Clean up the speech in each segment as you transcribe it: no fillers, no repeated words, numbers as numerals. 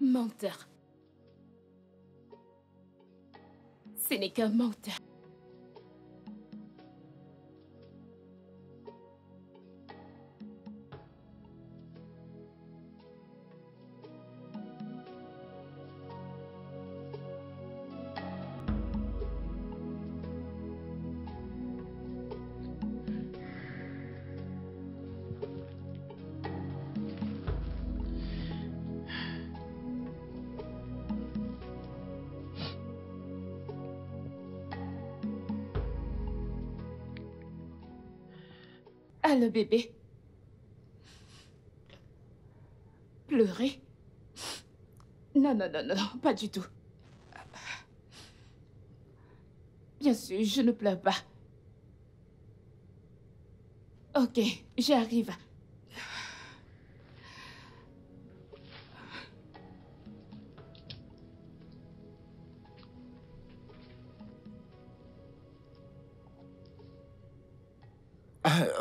Menteur. Ce n'est qu'un menteur. Ah, le bébé. Pleurer? Non, non, non, non, pas du tout. Bien sûr, je ne pleure pas. Ok, j'arrive.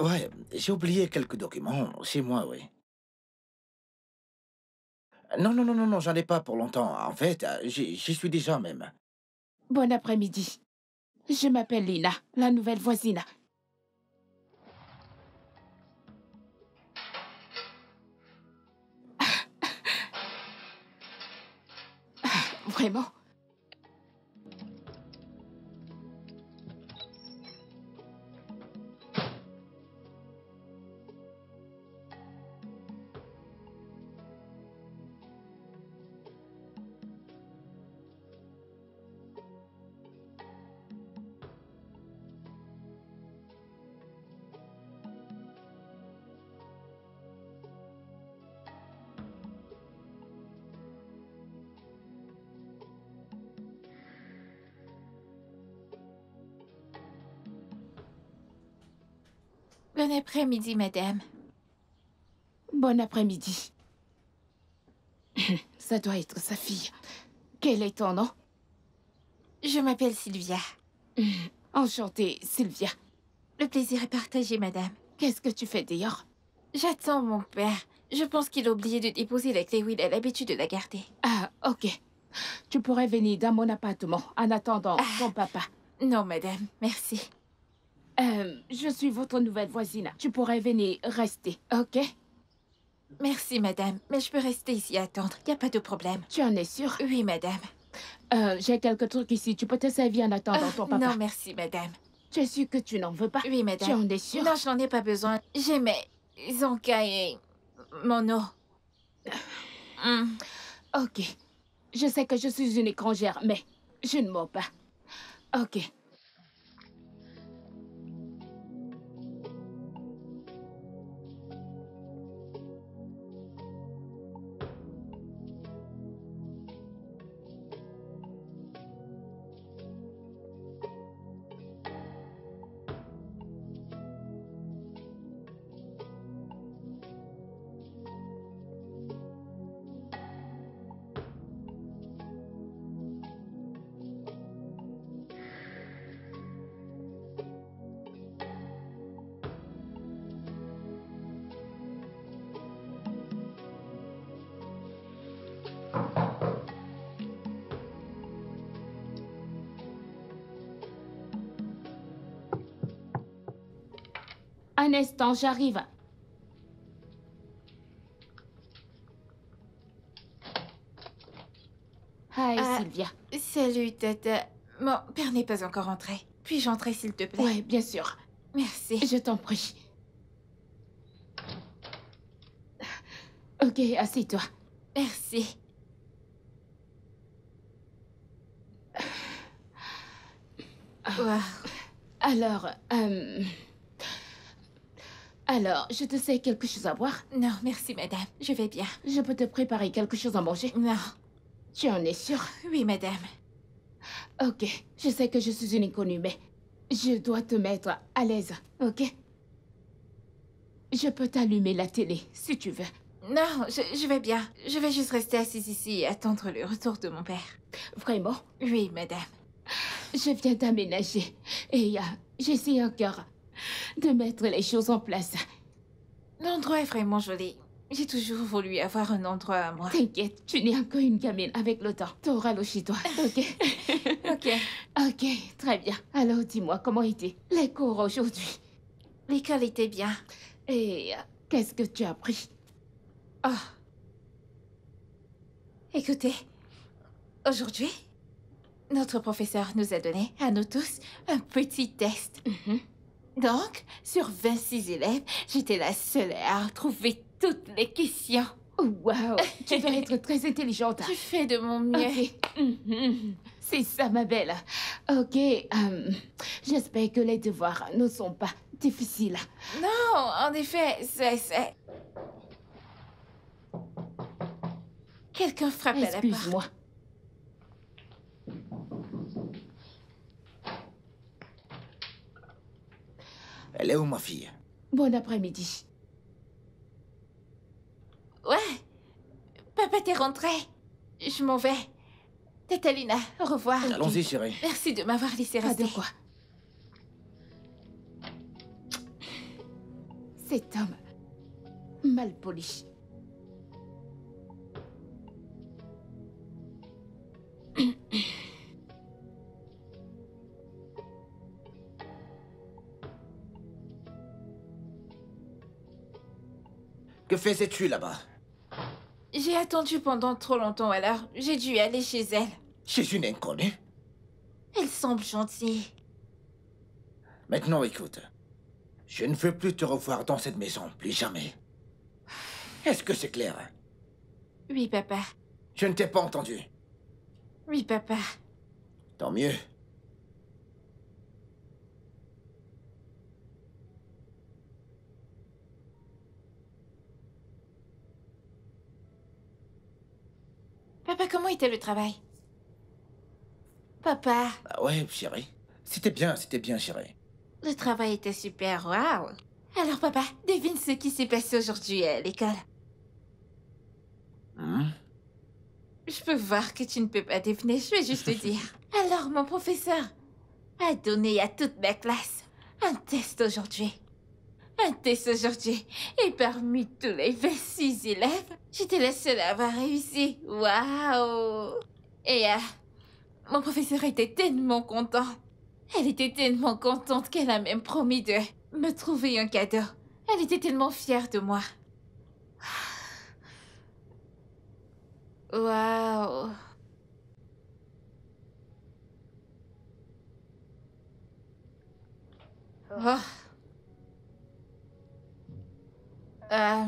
Ouais, j'ai oublié quelques documents chez moi, oui. Non, non, non, non, non, j'en ai pas pour longtemps. En fait, j'y suis déjà même. Bon après-midi. Je m'appelle Lina, la nouvelle voisine. Vraiment? Bon après-midi, madame. Bon après-midi. Ça doit être sa fille. Quel est ton nom? Je m'appelle Sylvia. Enchantée, Sylvia. Le plaisir est partagé, madame. Qu'est-ce que tu fais dehors? J'attends mon père. Je pense qu'il a oublié de déposer la clé où il a l'habitude de la garder. Ah, ok. Tu pourrais venir dans mon appartement en attendant ton papa. Non, madame, merci. Je suis votre nouvelle voisine. Tu pourrais venir rester, ok? Merci, madame, mais je peux rester ici à attendre. Y a pas de problème. Tu en es sûre? Oui, madame. J'ai quelques trucs ici. Tu peux te servir en attendant ton papa. Non, merci, madame. Tu es sûre que tu n'en veux pas? Oui, madame. Tu en es sûre? Non, je n'en ai pas besoin. J'ai mes encas et mon eau. Ok. Je sais que je suis une étrangère, mais je ne mens pas. Ok. Un instant, j'arrive. Hi, Sylvia. Salut, tata. Mon père n'est pas encore entré. Puis-je entrer, s'il te plaît? Oui, bien sûr. Merci. Je t'en prie. Ok, assieds-toi. Merci. Wow. Alors, je te sais quelque chose à boire? Non, merci, madame. Je vais bien. Je peux te préparer quelque chose à manger? Non. Tu en es sûre? Oui, madame. Ok, je sais que je suis une inconnue, mais je dois te mettre à l'aise, ok? Je peux t'allumer la télé, si tu veux. Non, je vais bien. Je vais juste rester assise ici et attendre le retour de mon père. Vraiment? Oui, madame. Je viens d'aménager et j'essaie encore de mettre les choses en place. L'endroit est vraiment joli. J'ai toujours voulu avoir un endroit à moi. T'inquiète, tu n'es encore une gamine avec le temps. T'auras l'eau chez toi, ok? Ok. Ok, très bien. Alors dis-moi, comment étaient les cours aujourd'hui? L'école était bien. Et qu'est-ce que tu as appris? Oh. Écoutez, aujourd'hui, notre professeur nous a donné, à nous tous, un petit test. Donc, sur 26 élèves, j'étais la seule à trouver toutes les questions. Oh, wow, tu vas être très intelligente. Je fais de mon mieux. Ok. C'est ça, ma belle. Ok, j'espère que les devoirs ne sont pas difficiles. Non, en effet, c'est... Quelqu'un frappe à la porte. Excuse-moi. Elle est où, ma fille? Bon après-midi. Ouais. Papa, t'es rentré. Je m'en vais. Tatalina, au revoir. Allons-y, chérie. Merci de m'avoir laissé Pas rester. de quoi. Cet homme mal poli. Que faisais-tu là-bas? J'ai attendu pendant trop longtemps, alors j'ai dû aller chez elle. Chez une inconnue? Elle semble gentille. Maintenant, écoute. Je ne veux plus te revoir dans cette maison, plus jamais. Est-ce que c'est clair? Oui, papa. Je ne t'ai pas entendu. Oui, papa. Tant mieux. Papa, comment était le travail? Papa, Ah ouais, chérie. C'était bien, chérie. le travail était super, waouh. Alors, papa, devine ce qui s'est passé aujourd'hui à l'école. Hmm? Je peux voir que tu ne peux pas deviner, je vais juste te dire. Alors, mon professeur a donné à toute ma classe un test aujourd'hui. Un test aujourd'hui. Et parmi tous les 26 élèves, j'étais la seule à avoir réussi. Waouh! Et mon professeur était tellement content. Elle était tellement contente qu'elle a même promis de me trouver un cadeau. Elle était tellement fière de moi. Waouh! Oh. Euh...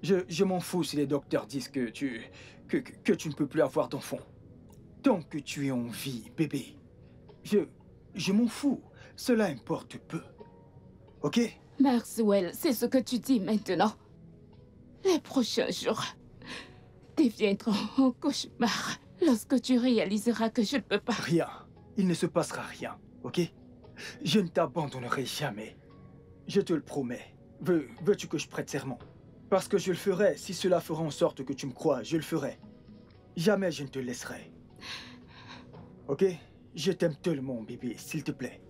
Je m'en fous si les docteurs disent que tu ne peux plus avoir d'enfant. Tant que tu es en vie, bébé. Je m'en fous. Cela importe peu. Ok? Maxwell, c'est ce que tu dis maintenant. Les prochains jours deviendront un cauchemar lorsque tu réaliseras que je ne peux pas. Rien. Il ne se passera rien. Ok? Je ne t'abandonnerai jamais. Je te le promets. Veux-tu que je prête serment? Parce que je le ferai. Si cela fera en sorte que tu me crois, je le ferai. Jamais je ne te laisserai. Ok? Je t'aime tellement, bébé, s'il te plaît.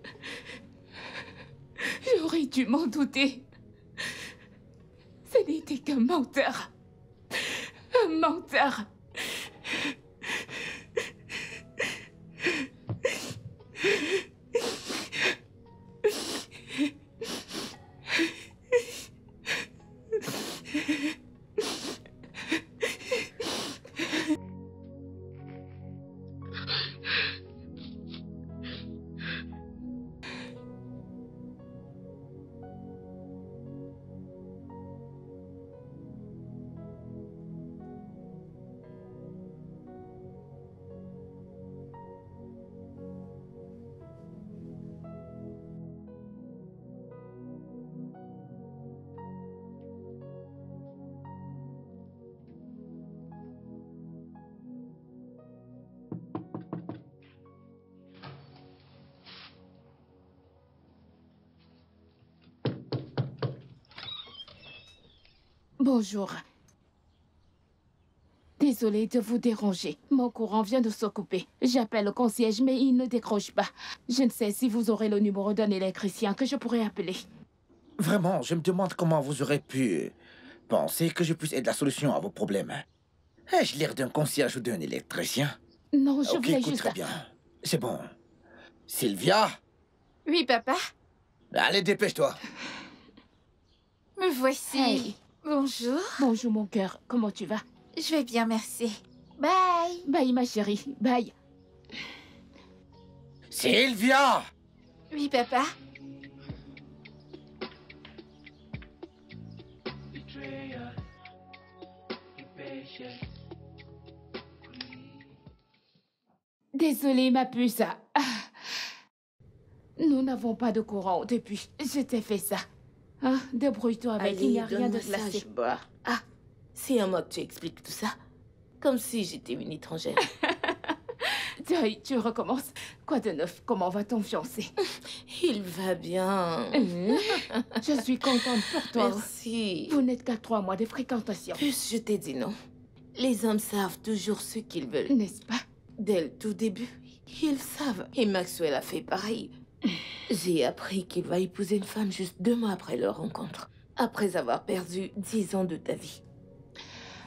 J'aurais dû m'en douter. Ce n'était qu'un menteur. Un menteur. Bonjour. Désolée de vous déranger. Mon courant vient de se couper. J'appelle le concierge, mais il ne décroche pas. Je ne sais si vous aurez le numéro d'un électricien que je pourrais appeler. Vraiment, je me demande comment vous aurez pu penser que je puisse être la solution à vos problèmes. Ai-je l'air d'un concierge ou d'un électricien? Non, je Ok, voulais écoute, juste... très bien. C'est bon. Sylvia? Oui, papa. Allez, dépêche-toi. Me voici. Hey. Bonjour. Bonjour, mon cœur. Comment tu vas? Je vais bien, merci. Bye. Bye, ma chérie. Bye. Sylvia! Oui, papa. Désolée, ma puce. Ah. Nous n'avons pas de courant depuis. Je t'ai fait ça. Hein? Débrouille-toi avec, il n'y a rien de glacé. Bois. Ah, c'est à moi que tu expliques tout ça. Comme si j'étais une étrangère. Joy, tu recommences. Quoi de neuf? Comment va ton fiancé? Il va bien. Je suis contente pour toi. Merci. Vous n'êtes qu'à 3 mois de fréquentation. Plus je t'ai dit non. Les hommes savent toujours ce qu'ils veulent. N'est-ce pas? Dès le tout début, ils savent. Et Maxwell a fait pareil. J'ai appris qu'il va épouser une femme juste 2 mois après leur rencontre. Après avoir perdu 10 ans de ta vie.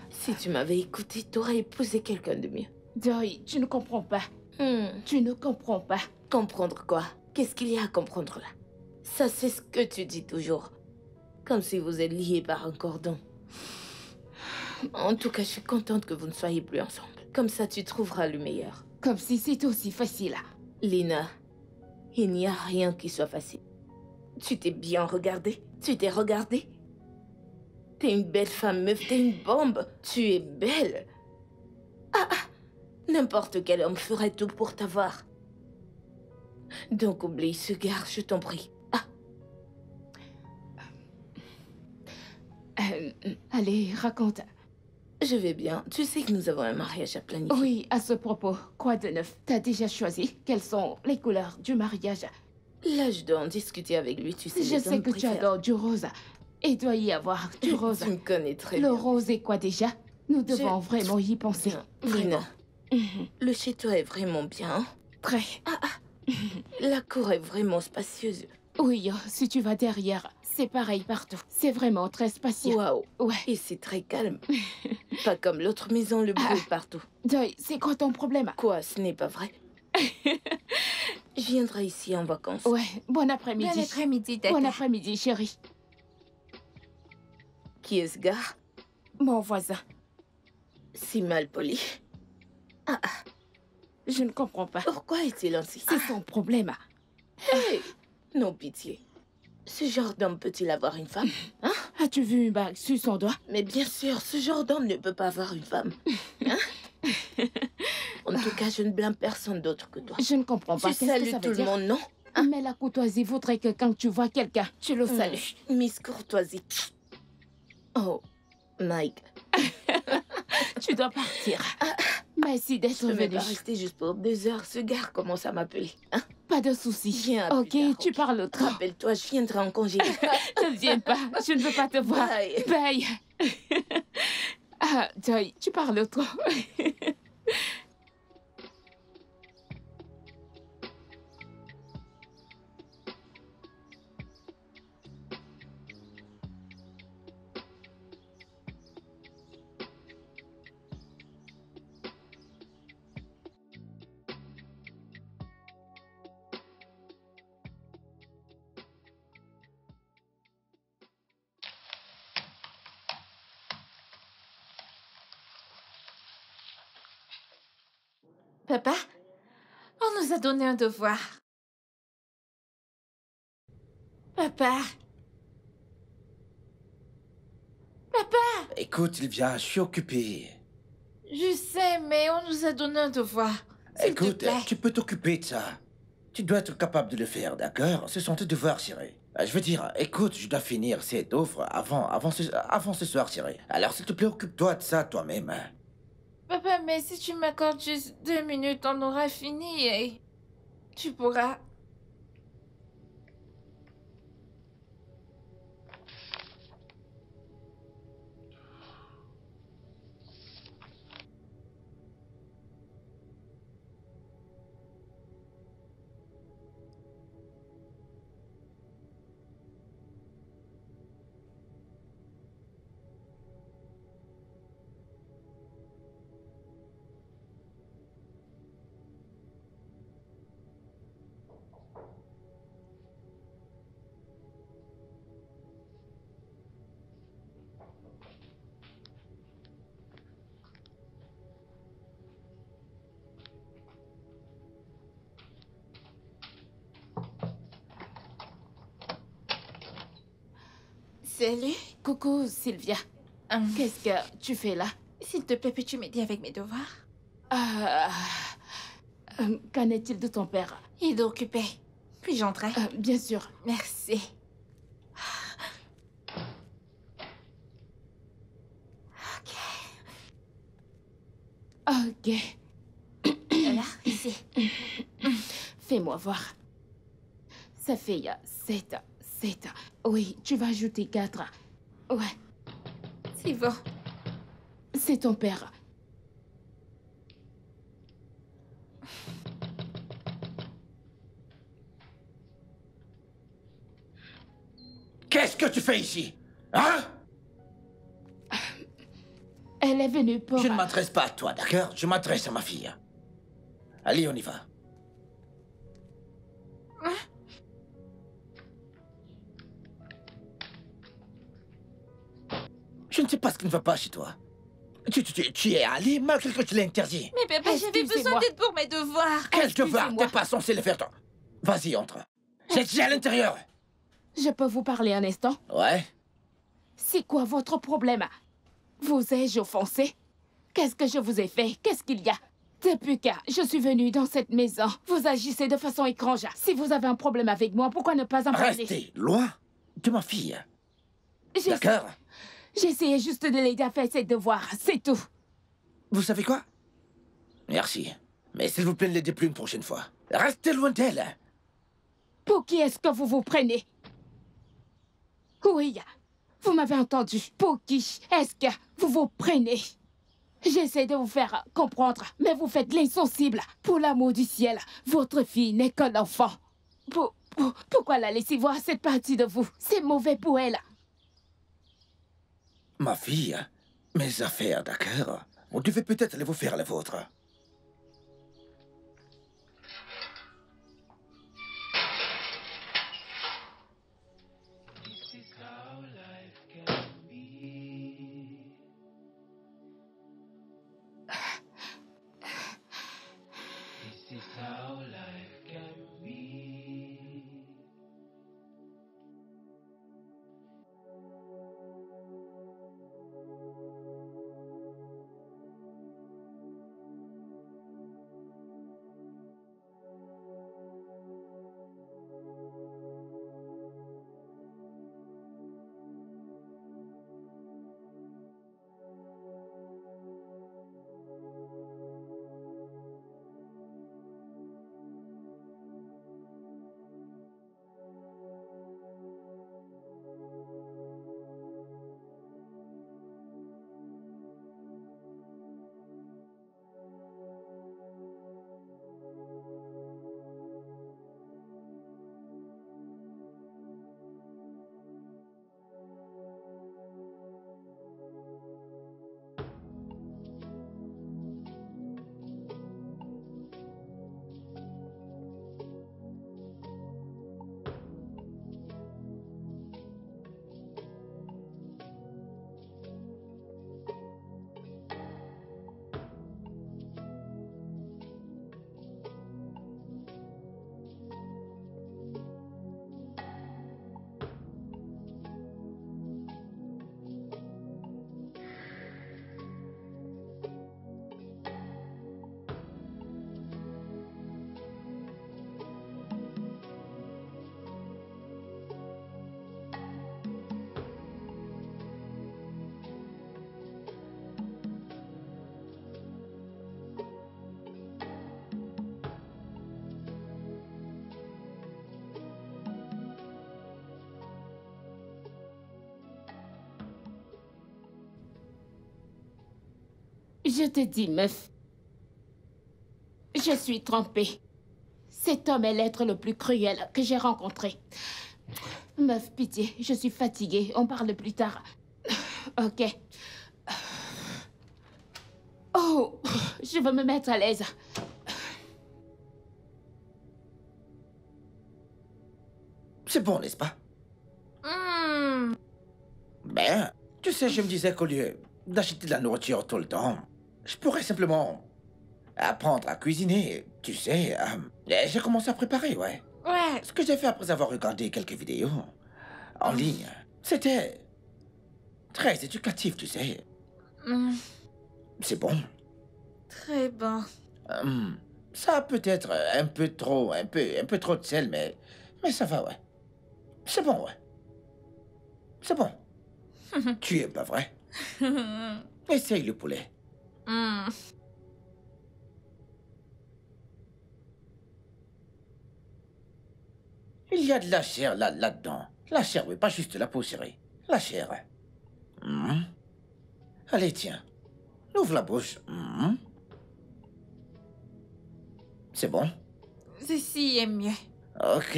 Si tu m'avais écouté, t'aurais épousé quelqu'un de mieux. Joy, tu ne comprends pas. Tu ne comprends pas. Comprendre quoi? Qu'est-ce qu'il y a à comprendre là? Ça, c'est ce que tu dis toujours. Comme si vous êtes liés par un cordon. En tout cas, je suis contente que vous ne soyez plus ensemble. Comme ça, tu trouveras le meilleur. Comme si c'était aussi facile. Lina, il n'y a rien qui soit facile. Tu t'es bien regardée? Tu t'es regardée? T'es une belle femme, meuf, t'es une bombe. Tu es belle. N'importe quel homme ferait tout pour t'avoir. Donc oublie ce gars, je t'en prie. Allez, raconte. Je vais bien. Tu sais que nous avons un mariage à planifier. Oui, à ce propos, quoi de neuf? T'as déjà choisi? Quelles sont les couleurs du mariage? Là, je dois en discuter avec lui, tu sais. Je sais que tu adores du rose. Il doit y avoir du rose. Tu me connais très Le bien. rose est quoi déjà? Nous devons vraiment y penser. Lina, le chez toi est vraiment bien. Hein? Très. La cour est vraiment spacieuse. Oui, si tu vas derrière, c'est pareil partout. C'est vraiment très spacieux. Waouh. Ouais. Et c'est très calme. Pas comme l'autre maison, le bruit est partout. Joy, c'est quoi ton problème? Quoi, ce n'est pas vrai? Je viendrai ici en vacances. Ouais, bon après-midi. Bon après-midi, tata. Bon après-midi, chérie. Qui est ce gars? Mon voisin. Si mal poli. Je ne comprends pas. Pourquoi est-il ainsi? C'est son problème. Hey! Non, pitié. Ce genre d'homme peut-il avoir une femme? Hein? As-tu vu une bague sur son doigt? Mais bien sûr, ce genre d'homme ne peut pas avoir une femme. Hein? En tout cas, je ne blâme personne d'autre que toi. Je ne comprends pas. Tu Qu'est-ce que salues ça tout veut le dire? monde, non? Mais la courtoisie voudrait que quand tu vois quelqu'un, tu le salues. Miss Courtoisie. Oh, Mike. Tu dois partir. Merci Je d'être ne vais pas venu. rester juste pour 2 heures. Ce gars commence à m'appeler. Hein? Pas de soucis. Viens plus Ok, tard, tu ok. parles trop. Rappelle-toi, je viendrai en congé. Ne viens pas. Je ne veux pas te voir. Bye. Bye. Ah, Joy, tu parles trop. Papa, on nous a donné un devoir. Papa. Papa, Écoute, Sylvia, je suis occupé. je sais, mais on nous a donné un devoir. S'il te Écoute, plaît. tu peux t'occuper de ça. Tu dois être capable de le faire, d'accord? Ce sont tes devoirs, chérie. Je veux dire, écoute, je dois finir cette offre avant ce soir, chérie. Alors, s'il te plaît, occupe-toi de ça toi-même. Hein. Papa, mais si tu m'accordes juste 2 minutes, on aura fini et tu pourras... Salut. Coucou, Sylvia. Qu'est-ce que tu fais là? S'il te plaît, peux-tu m'aider avec mes devoirs? Qu'en est-il de ton père? Il est occupé. Puis-je entrer? Bien sûr. Merci. Ok. Là, ici. Fais-moi voir. Ça fait 7 ans. Oui, tu vas ajouter 4. Ouais, C'est bon. c'est ton père. Qu'est-ce que tu fais ici? Hein? Elle est venue pour... Je ne m'adresse pas à toi, d'accord? Je m'adresse à ma fille. Allez, on y va. Je ne sais pas ce qui ne va pas chez toi. Tu y es allé malgré que tu l'as interdit. Mais papa, j'avais besoin Excusez-moi. d'aide pour mes devoirs. Quel devoir? Excusez-moi. T'es pas censé le faire, toi. Vas-y, entre. J'ai à l'intérieur. Je peux vous parler un instant? Ouais? C'est quoi votre problème? Vous ai-je offensé? Qu'est-ce que je vous ai fait? Qu'est-ce qu'il y a? Depuis que je suis venue dans cette maison, vous agissez de façon étrange. Si vous avez un problème avec moi, pourquoi ne pas en parler? Restez loin de ma fille. J'ai- D'accord? J'essayais juste de l'aider à faire ses devoirs, c'est tout. Vous savez quoi? Merci. Mais s'il vous plaît, ne l'aidez plus une prochaine fois. Restez loin d'elle. Pour qui est-ce que vous vous prenez? Oui, vous m'avez entendu. Pour qui est-ce que vous vous prenez? J'essaie de vous faire comprendre, mais vous faites l'insensible. Pour l'amour du ciel, votre fille n'est qu'un enfant. Pourquoi la laisser voir cette partie de vous? C'est mauvais pour elle. Ma fille, mes affaires, d'accord? Vous devez peut-être aller vous faire les vôtres. Je te dis, meuf. Je suis trompée. Cet homme est l'être le plus cruel que j'ai rencontré. Meuf, pitié, je suis fatiguée. On parle plus tard. Ok. Oh, je veux me mettre à l'aise. C'est bon, n'est-ce pas? Ben, tu sais, je me disais qu'au lieu d'acheter de la nourriture tout le temps, je pourrais simplement apprendre à cuisiner, tu sais. Et j'ai commencé à préparer, ouais. Ouais. Ce que j'ai fait après avoir regardé quelques vidéos en ligne, c'était Très éducatif, tu sais. Hmm, C'est bon. très bon. Ça peut être un peu trop, un peu trop de sel, mais ça va, ouais. C'est bon, ouais. C'est bon. Tu aimes, pas vrai? Essaye le poulet. Hmm. Il y a de la chair là-dedans. La chair, oui, pas juste la peau, chérie. La chair. Allez, tiens. Ouvre la bouche. C'est bon? Ceci est mieux. Ok.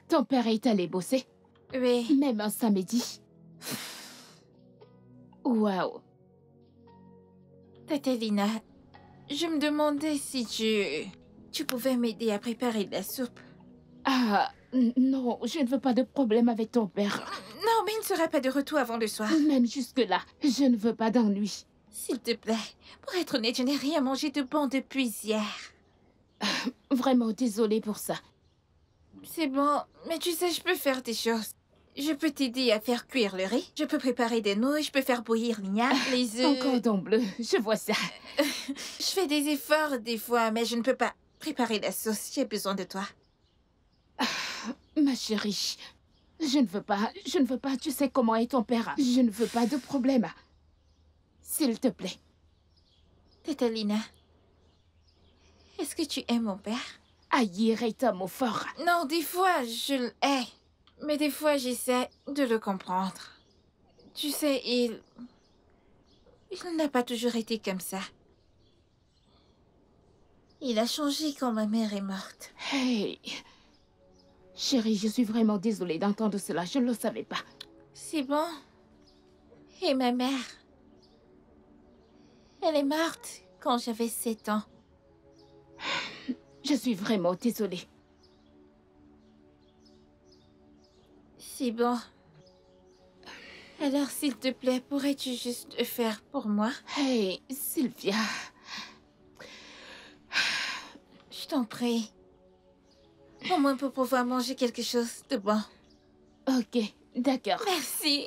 Ton père est allé bosser, Oui. même un samedi. Waouh. Tatalina, je me demandais si tu pouvais m'aider à préparer de la soupe. Ah, non, je ne veux pas de problème avec ton père. Non, mais il ne sera pas de retour avant le soir. Même jusque-là, je ne veux pas d'ennui. S'il te plaît. Pour être honnête, je n'ai rien mangé de bon depuis hier. Vraiment désolée pour ça. C'est bon, mais tu sais, je peux faire des choses. Je peux t'aider à faire cuire le riz. Je peux préparer des nouilles. Je peux faire bouillir l'igname, les œufs. Encore cordon bleu, je vois ça. Je fais des efforts des fois, mais je ne peux pas préparer la sauce. J'ai besoin de toi. Ma chérie, je ne veux pas, tu sais comment est ton père. Je ne veux pas de problème. S'il te plaît. Tatalina, est-ce que tu aimes mon père? Haïr est un mot fort. Non, des fois, je le hais. Mais des fois, j'essaie de le comprendre. Tu sais, il n'a pas toujours été comme ça. Il a changé quand ma mère est morte. Hey. Chérie, je suis vraiment désolée d'entendre cela. Je ne le savais pas. C'est bon. Et ma mère? Elle est morte quand j'avais 7 ans. Je suis vraiment désolée. C'est bon. Alors, s'il te plaît, pourrais-tu juste le faire pour moi? Hey, Sylvia. Je t'en prie. Au moins pour pouvoir manger quelque chose de bon. Ok, d'accord. Merci.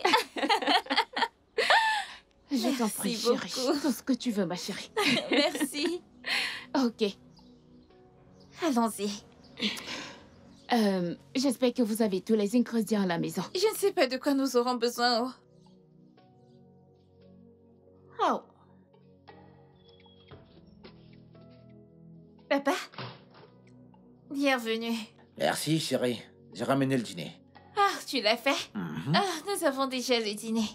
Je t'en prie, Merci chérie. beaucoup. Tout ce que tu veux, ma chérie. Merci. Ok. Allons-y. J'espère que vous avez tous les ingrédients à la maison. Je ne sais pas de quoi nous aurons besoin. Oh. Papa? Bienvenue. Merci, chérie. J'ai ramené le dîner. Ah, tu l'as fait? Ah, nous avons déjà le dîner.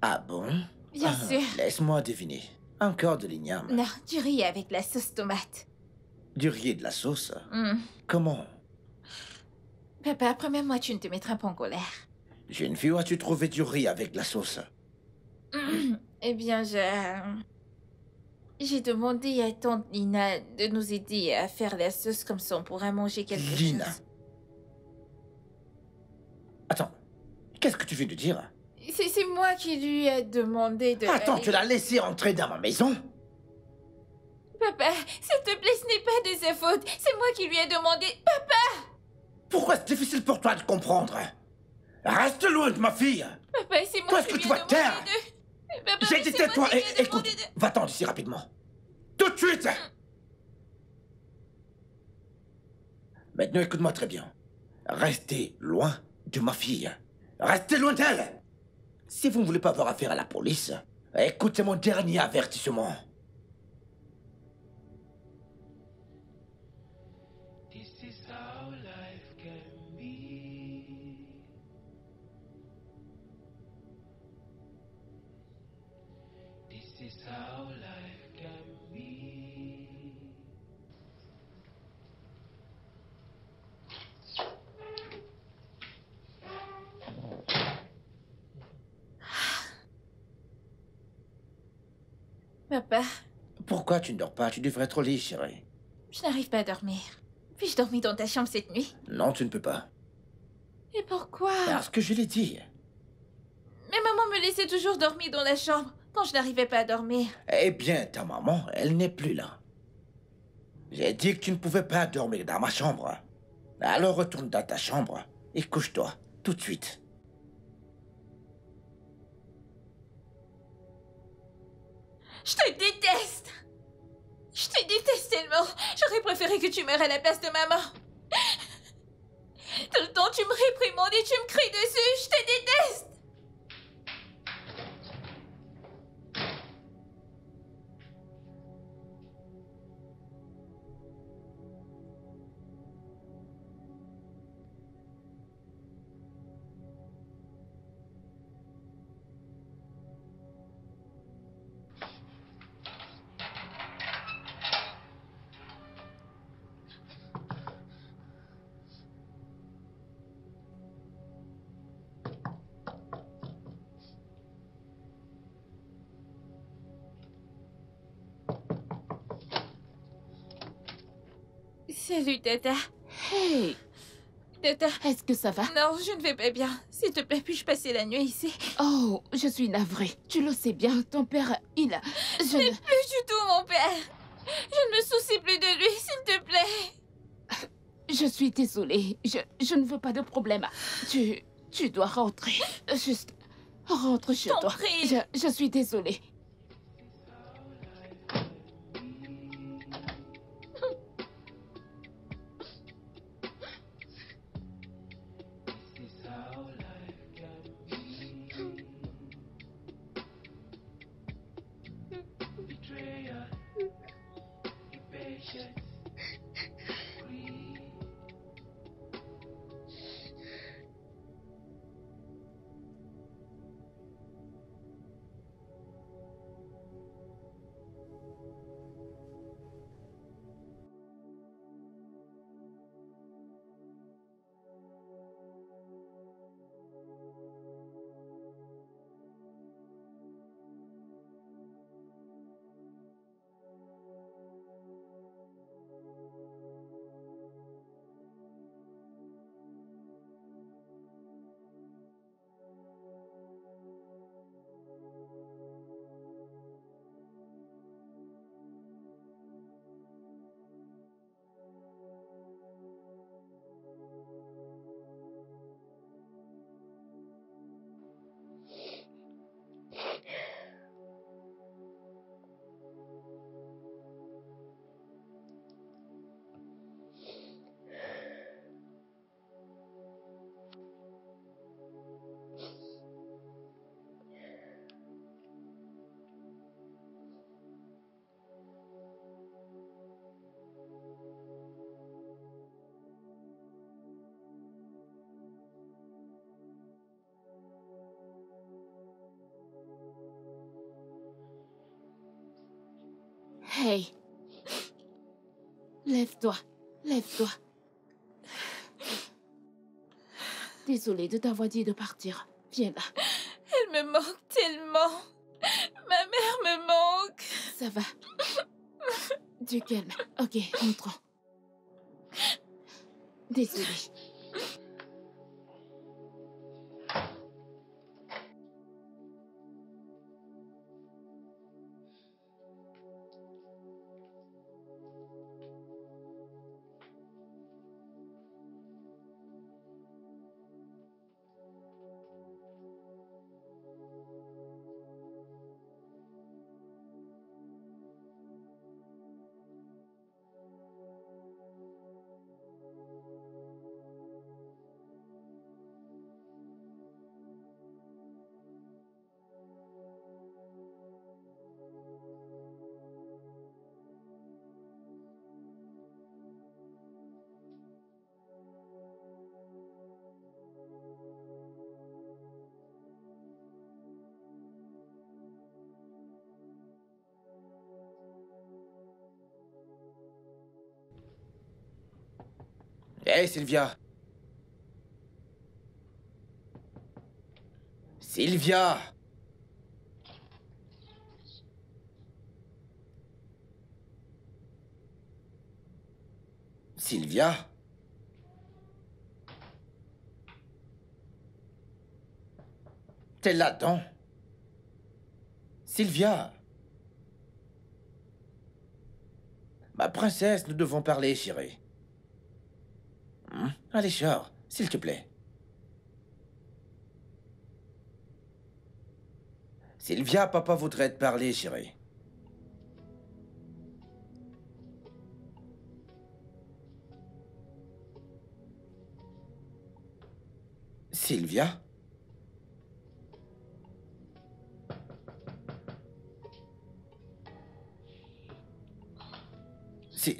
Ah bon? Bien sûr. Laisse-moi deviner. Encore de l'igname. Non, du riz avec la sauce tomate. Du riz et de la sauce. Hmm. Comment? Papa, promets-moi tu ne te mettras pas en colère. Jeune fille, où as-tu trouvé du riz avec de la sauce? Eh bien, j'ai demandé à tante Lina de nous aider à faire la sauce comme ça on pourra manger quelque Lina. chose. Attends, qu'est-ce que tu viens de dire? C'est moi qui lui ai demandé de... Attends, tu l'as laissé entrer dans ma maison? Papa, s'il te plaît, ce n'est pas de sa faute. C'est moi qui lui ai demandé... Papa! Pourquoi c'est difficile pour toi de comprendre? Reste loin de ma fille! Papa, c'est moi Toi, est-ce qui que lui tu ai vas demandé taire? de... Papa, J'ai mais dit c'est moi tais-toi qui lui et ai écoute, demandé de... va-t'en d'ici rapidement. Tout de suite! Maintenant, écoute-moi très bien. Restez loin de ma fille. Restez loin d'elle! Si vous ne voulez pas avoir affaire à la police, écoutez mon dernier avertissement. This is how life can be. This is how life can be. Papa, Pourquoi tu ne dors pas? Tu devrais être au lit, chérie. je n'arrive pas à dormir. Puis-je dormir dans ta chambre cette nuit? Non, tu ne peux pas. Et pourquoi? Parce que je l'ai dit. Mais maman me laissait toujours dormir dans la chambre quand je n'arrivais pas à dormir. Eh bien, ta maman, elle n'est plus là. J'ai dit que tu ne pouvais pas dormir dans ma chambre. Alors retourne dans ta chambre et couche-toi tout de suite. Je te déteste. Je te déteste tellement. J'aurais préféré que tu meurs à la place de maman. Tout le temps, tu me réprimandes et tu me cries dessus. Je te déteste. Salut, Tata. Hey, Tata. est-ce que ça va? Non, je ne vais pas bien. S'il te plaît, puis-je passer la nuit ici? Oh, je suis navrée. Tu le sais bien, ton père, il a... Je ne... Plus du tout, mon père. Je ne me soucie plus de lui, s'il te plaît. Je suis désolée. Je ne veux pas de problème. Tu dois rentrer. Juste, rentre chez T'en toi. prie. Je suis désolée. This is how life can be. Betrayal, impatience, greed. Hey. Lève-toi. Lève-toi. Désolée de t'avoir dit de partir. Viens là. Elle me manque tellement. Ma mère me manque. Ça va. Du calme. Ok, rentrons. Désolée. Hé, Sylvia! Sylvia! Sylvia? T'es là-dedans? Sylvia? Ma princesse, nous devons parler, chérie. Allez, sors, s'il te plaît. Sylvia, papa voudrait te parler, chérie. Sylvia? Si...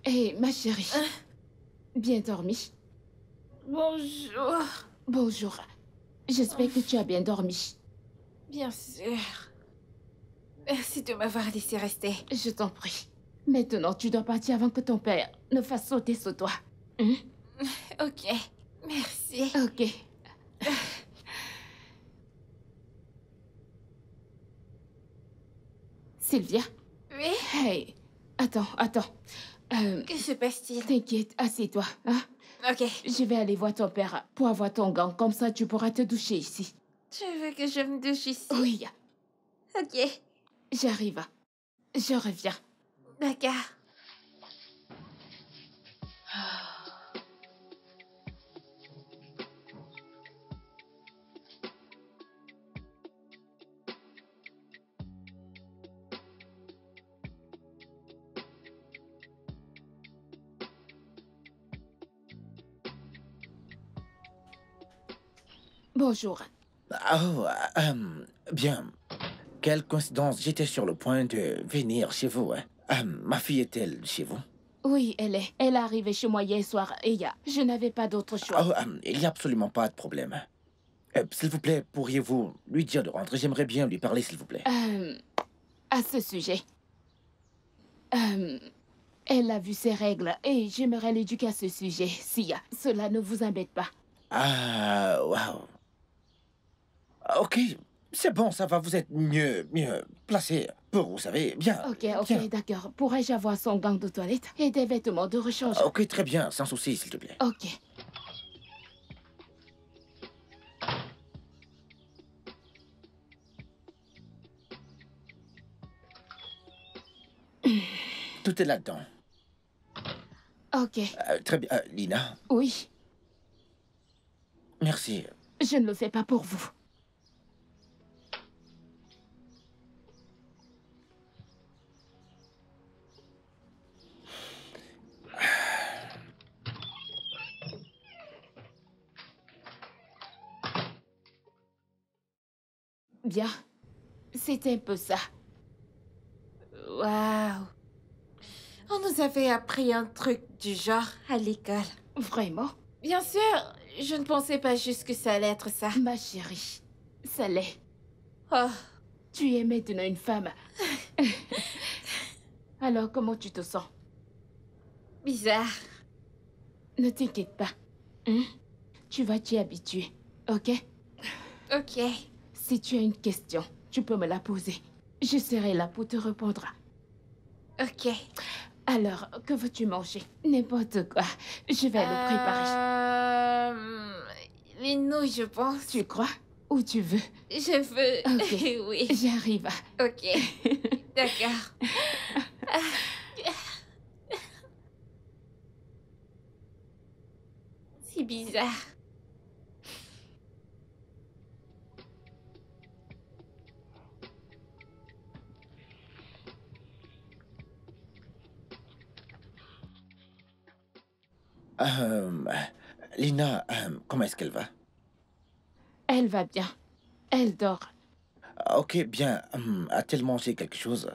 Hé, ma chérie. Bien dormi? Bonjour. Bonjour. J'espère que tu as bien dormi. Bien sûr. Merci de m'avoir laissé rester. Je t'en prie. Maintenant, tu dois partir avant que ton père ne fasse sauter sur toi. Ok. Merci. Ok. Sylvia? Oui? Hey, attends. Que se passe-t-il? T'inquiète, assieds-toi. Hein? Ok. Je vais aller voir ton père pour avoir ton gant. Comme ça, tu pourras te doucher ici. Tu veux que je me douche ici? Oui, Ok. j'arrive. Je reviens. D'accord. Bonjour. Oh, bien. Quelle coïncidence, j'étais sur le point de venir chez vous. Ma fille est-elle chez vous? Oui, elle est. Elle est arrivée chez moi hier soir et je n'avais pas d'autre choix. Oh, il n'y a absolument pas de problème. S'il vous plaît, pourriez-vous lui dire de rentrer? J'aimerais bien lui parler, s'il vous plaît. À ce sujet, elle a vu ses règles et j'aimerais l'éduquer à ce sujet. Si cela ne vous embête pas. Ah, waouh. Ok, c'est bon, ça va, vous êtes mieux placé pour, vous savez, bien. Ok, bien. d'accord. Pourrais-je avoir son gant de toilette et des vêtements de rechange? Ok, très bien, sans souci, s'il te plaît. Ok. Tout est là-dedans. Ok. Très bien. Lina, Oui, merci. je ne le fais pas pour vous. Bien. C'est un peu ça. Waouh. On nous avait appris un truc du genre à l'école. Vraiment? Bien sûr, je ne pensais pas juste que ça allait être ça. Ma chérie, ça l'est. Oh, Tu es maintenant une femme. Alors, comment tu te sens? bizarre. Ne t'inquiète pas. Tu vas t'y habituer, ok? Ok. Si tu as une question, tu peux me la poser. Je serai là pour te répondre. Ok. Alors, que veux-tu manger? N'importe quoi. Je vais le préparer. Les nouilles, je pense. Tu crois? Où tu veux? Je veux... Ok. Oui. J'arrive. Ok. D'accord. C'est bizarre. Euh, Lina, comment est-ce qu'elle va? Elle va bien. Elle dort. Ok, bien. A-t-elle mangé quelque chose?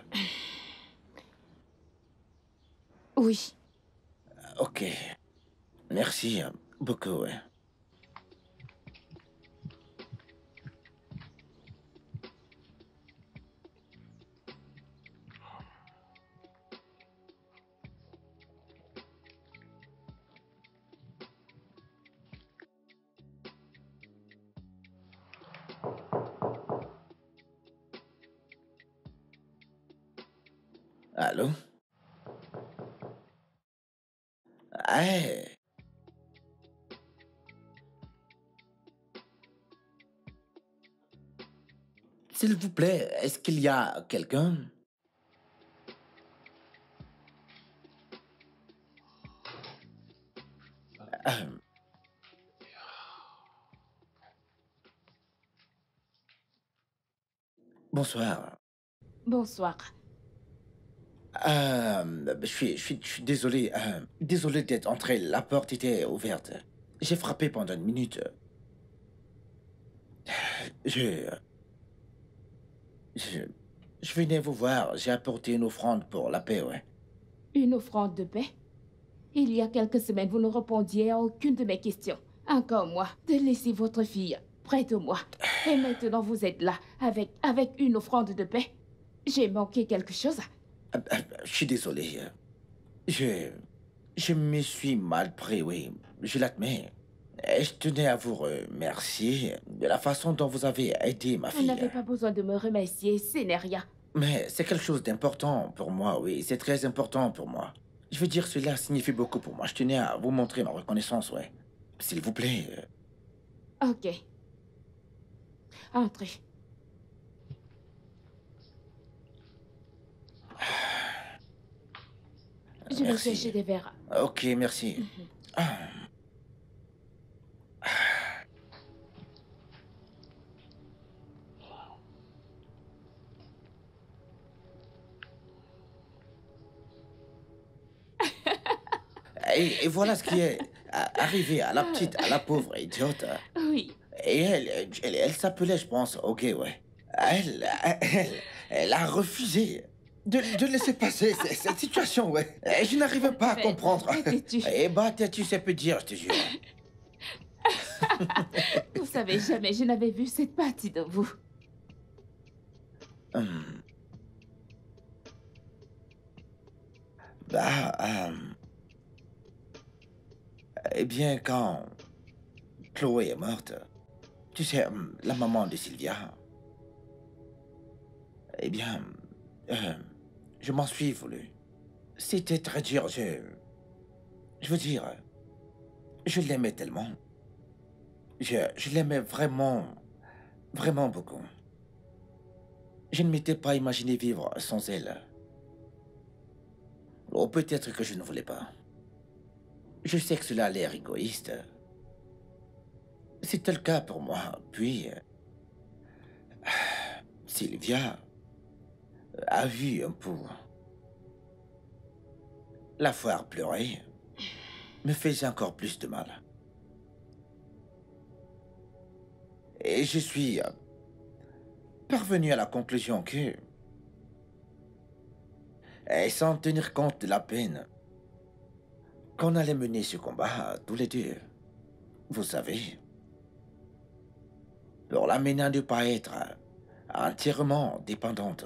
Oui. Ok. Merci beaucoup, ouais. Allô? Hey! S'il vous plaît, est-ce qu'il y a quelqu'un? Euh, Bonsoir. Bonsoir. Je suis désolé. Désolé d'être entré. La porte était ouverte. J'ai frappé pendant une minute. Je... Je... Je venais vous voir. J'ai apporté une offrande pour la paix, ouais. Une offrande de paix? Il y a quelques semaines, vous ne répondiez à aucune de mes questions. Encore moi, de laisser votre fille près de moi. Et maintenant, vous êtes là, avec une offrande de paix. J'ai manqué quelque chose? Je suis désolé. Je me suis mal pris, oui. Je l'admets. Et je tenais à vous remercier de la façon dont vous avez aidé ma Vous fille. n'avez pas besoin de me remercier, ce n'est rien. Mais c'est quelque chose d'important pour moi, oui. C'est très important pour moi. Je veux dire, cela signifie beaucoup pour moi. Je tenais à vous montrer ma reconnaissance, ouais. S'il vous plaît. Ok. Entrez. Je vais Merci. chercher des verres. Ok, merci. Ah. Et voilà ce qui est arrivé à la petite, à la pauvre idiote. Oui. Et elle s'appelait, je pense, ok, ouais. Elle a refusé de laisser passer cette situation, ouais. Et je n'arrivais pas à Mais, comprendre. têtu. Et bah, têtu, ça peut dire, je te jure. Vous savez, jamais je n'avais vu cette partie de vous. Hum. Bah, eh bien, quand Chloé est morte, tu sais, la maman de Sylvia, eh bien, je m'en suis voulu. C'était très dur, je veux dire, je l'aimais tellement. Je l'aimais vraiment, vraiment beaucoup. Je ne m'étais pas imaginé vivre sans elle. Ou peut-être que je ne voulais pas. Je sais que cela a l'air égoïste. C'était le cas pour moi. Puis, Sylvia a vu un peu. La voir pleurer me faisait encore plus de mal. Et je suis parvenu à la conclusion que, et sans tenir compte de la peine, qu'on allait mener ce combat tous les deux. Vous savez, pour l'amener à ne pas être entièrement dépendante.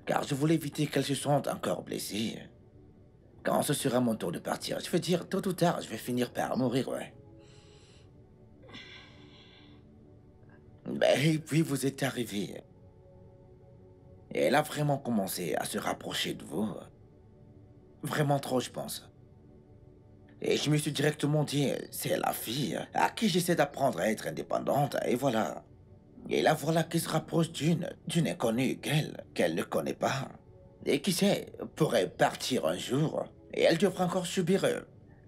Car je voulais éviter qu'elle se sente encore blessée. Quand ce sera mon tour de partir, je veux dire, tôt ou tard, je vais finir par mourir, ouais. Et puis vous êtes arrivé. Et elle a vraiment commencé à se rapprocher de vous. Vraiment trop, je pense. Et je me suis directement dit, c'est la fille à qui j'essaie d'apprendre à être indépendante, et voilà. Et la voilà qui se rapproche d'une inconnue qu'elle ne connaît pas. Et qui sait, pourrait partir un jour, et elle devra encore subir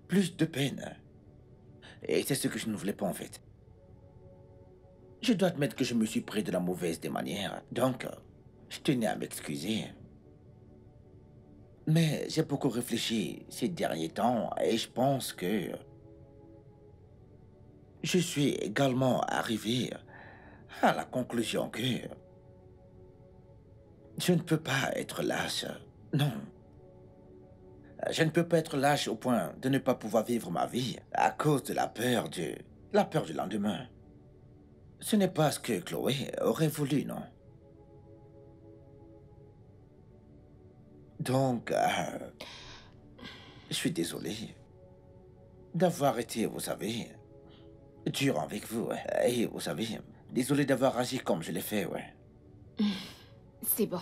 plus de peine. Et c'est ce que je ne voulais pas en fait. Je dois admettre que je me suis pris de la mauvaise des manières, donc je tenais à m'excuser. Mais j'ai beaucoup réfléchi ces derniers temps et je pense que je suis également arrivé à la conclusion que je ne peux pas être lâche. Non. Je ne peux pas être lâche au point de ne pas pouvoir vivre ma vie à cause de la peur du lendemain. Ce n'est pas ce que Chloé aurait voulu, non? Donc, je suis désolé d'avoir été, vous savez, dur avec vous. Ouais. Et vous savez, désolé d'avoir agi comme je l'ai fait, ouais. C'est bon.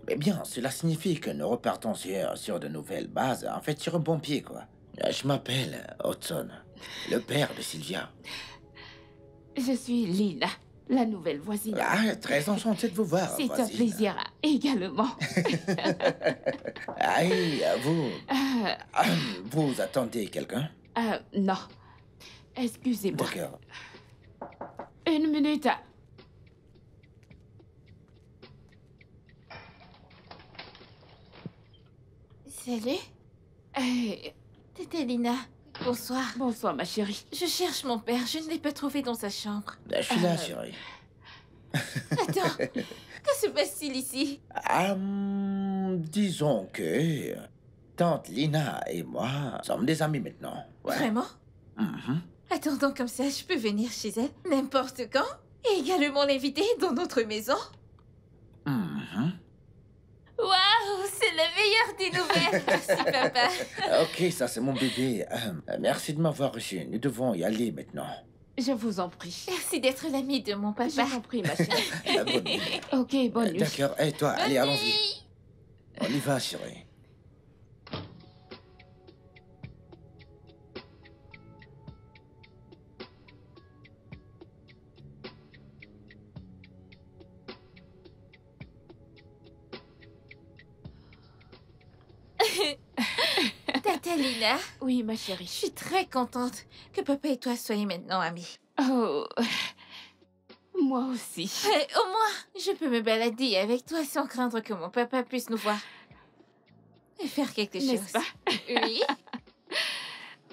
Mais bien, cela signifie que nous repartons sur de nouvelles bases, en fait sur un bon pied, quoi. Je m'appelle Hudson, le père de Sylvia. Je suis Lina, la nouvelle voisine. Ah, très enchanté de vous voir, C'est un voisine. plaisir également. Aïe, vous... Euh, Vous attendez quelqu'un? non. Excusez-moi. D'accord. Une minute. Salut, Eh, t'étais Lina. Bonsoir. bonsoir, ma chérie. Je cherche mon père, je ne l'ai pas trouvé dans sa chambre. Je suis là, chérie. Attends, que se passe-t-il ici? Disons que... Tante Lina et moi sommes des amis maintenant. Ouais. Vraiment? Mhm. Attendant comme ça, je peux venir chez elle n'importe quand et également l'inviter dans notre maison. Mhm. Waouh, c'est la meilleure des nouvelles. Merci, papa. Ok, ça c'est mon bébé. Merci de m'avoir reçu. Nous devons y aller maintenant. Je vous en prie. Merci d'être l'ami de mon papa. Je vous en prie, ma chérie. Bonne nuit. Ok, bonne nuit. D'accord. Et toi, allez, Bonne allons-y. nuit. On y va, chérie. Tata Lina, Oui, ma je chérie. suis très contente que papa et toi soyez maintenant amis. Oh, moi aussi. Au moins, je peux me balader avec toi sans craindre que mon papa puisse nous voir. Et faire quelque chose. N'est-ce pas? Oui.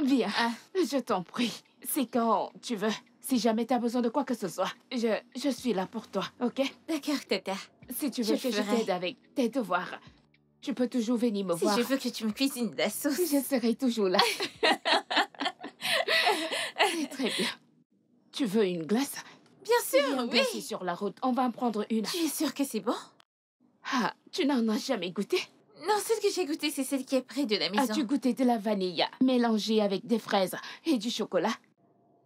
Bien, Ah. je t'en prie. C'est quand tu veux. Si jamais t'as besoin de quoi que ce soit, je suis là pour toi, ok? D'accord, Tata. Si tu veux Je que je ferai. t'aide avec tes devoirs, tu peux toujours venir me Si voir. je veux que tu me cuisines de la sauce. Je serai toujours là. C'est très bien. Tu veux une glace? Bien sûr, Viens oui. glacer sur la route. On va en prendre une. Tu es sûre que c'est bon? Ah, tu n'en as jamais goûté? Non, celle que j'ai goûtée, c'est celle qui est près de la maison. As-tu goûté de la vanille mélangée avec des fraises et du chocolat?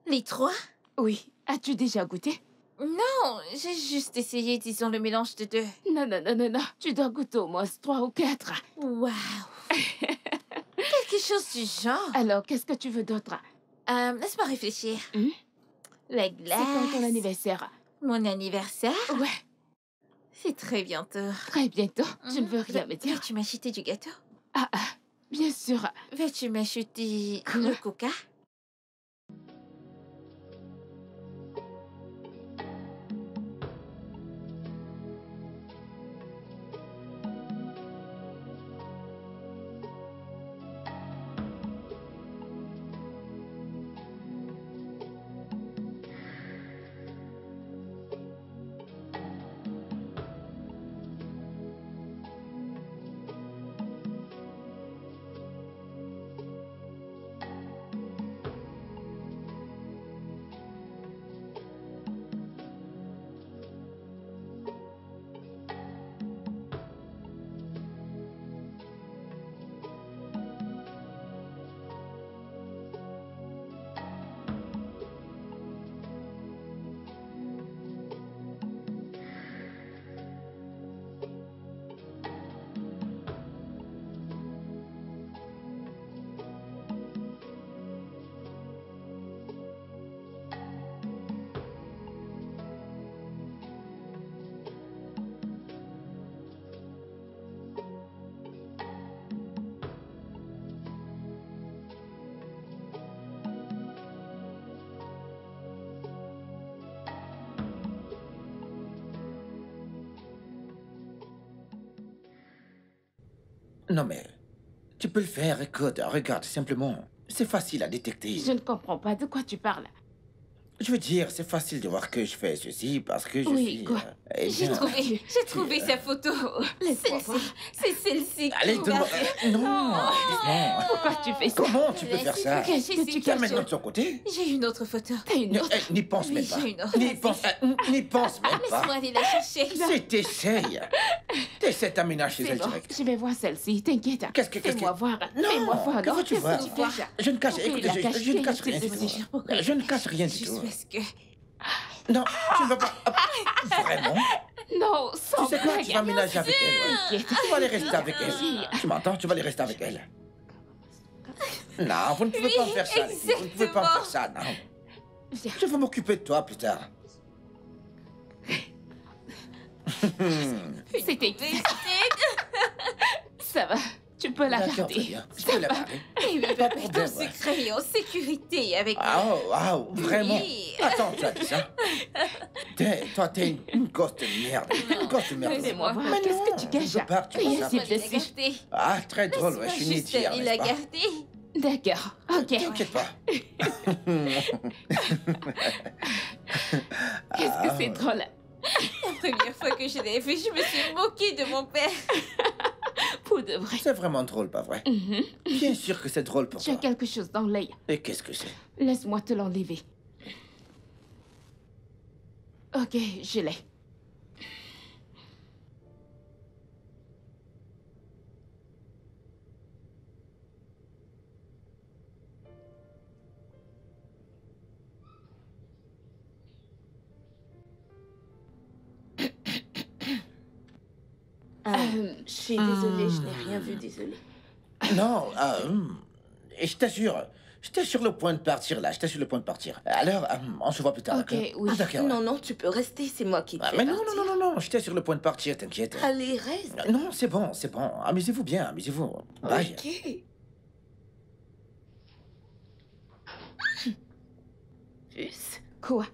Les trois? Oui. As-tu déjà goûté? Non, j'ai juste essayé, disons, le mélange de deux. Non, non, non, non, non. Tu dois goûter au moins 3 ou 4. Waouh. Quelque chose du genre. Alors, qu'est-ce que tu veux d'autre? Laisse-moi réfléchir. Hmm? La C'est glace. quand ton anniversaire? Mon anniversaire? Ouais, C'est très bientôt. très bientôt. Je ne veux Mhm. rien me dire. Veux-tu m'acheter du gâteau? Ah, bien sûr. Veux-tu m'acheter Quoi? le coca? Non mais... Tu peux le faire, écoute, regarde, simplement. C'est facile à détecter. Je ne comprends pas de quoi tu parles. Je veux dire, c'est facile de voir que je fais ceci parce que je Oui, suis... quoi? eh J'ai bien, trouvé sa photo. Laisse-moi voir. Celle-ci. C'est celle-ci. Allez, Regarde. non, non. Pourquoi tu fais ça? Comment tu peux faire ça? Qu'est-ce que tu J'ai Tiens caches? maintenant de son côté. J'ai une autre photo. T'as une autre? N'y pense Oui, même pas. j'ai une autre. N'y Vas-y. pense, n'y pense même Laisse-moi pas. aller la chercher. Si t'essayes, t'essaies de t'amener chez C'est elle bon, direct. je vais voir celle-ci, t'inquiète. Qu'est-ce que- Fais-moi voir. Non, Fais-moi voir. que non, veux-tu voir? qu'est-ce que tu fais? Je ne cache, Pourquoi écoutez, il a je ne cache caché rien du cette tout. photo? Pourquoi Je ne cache rien du Juste tout. parce que... Non, tu ne vas pas... Vraiment? Non, sans Tu sais quoi, blague. tu vas ménager avec elle, ouais. T'inquiète. Tu vas aller rester avec elle. Fille. Tu m'entends? Tu vas aller rester avec elle. Non, vous ne pouvez pas me faire ça, les filles. Vous ne pouvez pas me faire ça, non. Viens. Je vais m'occuper de toi plus tard. C'était exact. Ça va, tu peux la D'accord, très garder. bien. Je peux la garder. Et oui, Pas de ton problème, ouais. secret est en sécurité avec Ah, oh, vraiment? Oui. Attends, tu as dit ça? Toi, t'es une gosse de merde. Une gosse de merde. Laissez-moi voir. Mais Qu'est-ce non, que tu caches? je veux pas que tu Oui, fasses ça. s'il moi te de la plaît. garder. Ah, très drôle, ouais, je suis une Juste idée, aller la n'est-ce pas? garder. D'accord, ok. T'inquiète pas. Qu'est-ce que c'est drôle. La première fois que je l'ai vu, je me suis moquée de mon père. Pour de vrai. C'est vraiment drôle, pas vrai? Bien sûr que c'est drôle pour Tu as toi. quelque chose dans l'œil. Et qu'est-ce que c'est? Laisse-moi te l'enlever. Ok, je l'ai. Je suis désolée, je n'ai rien vu, désolée. Non, et je t'assure, j'étais sur le point de partir là, j'étais sur le point de partir. Alors, on se voit plus tard, Ok, d'accord? oui. Ah, d'accord. Non, non, tu peux rester, c'est moi qui te Ah, fais mais non, partir. non, non, non, non, j'étais sur le point de partir, t'inquiète. Allez, reste. Non, c'est bon, c'est bon. Amusez-vous bien, amusez-vous. Bye. Ok. Puce, Quoi?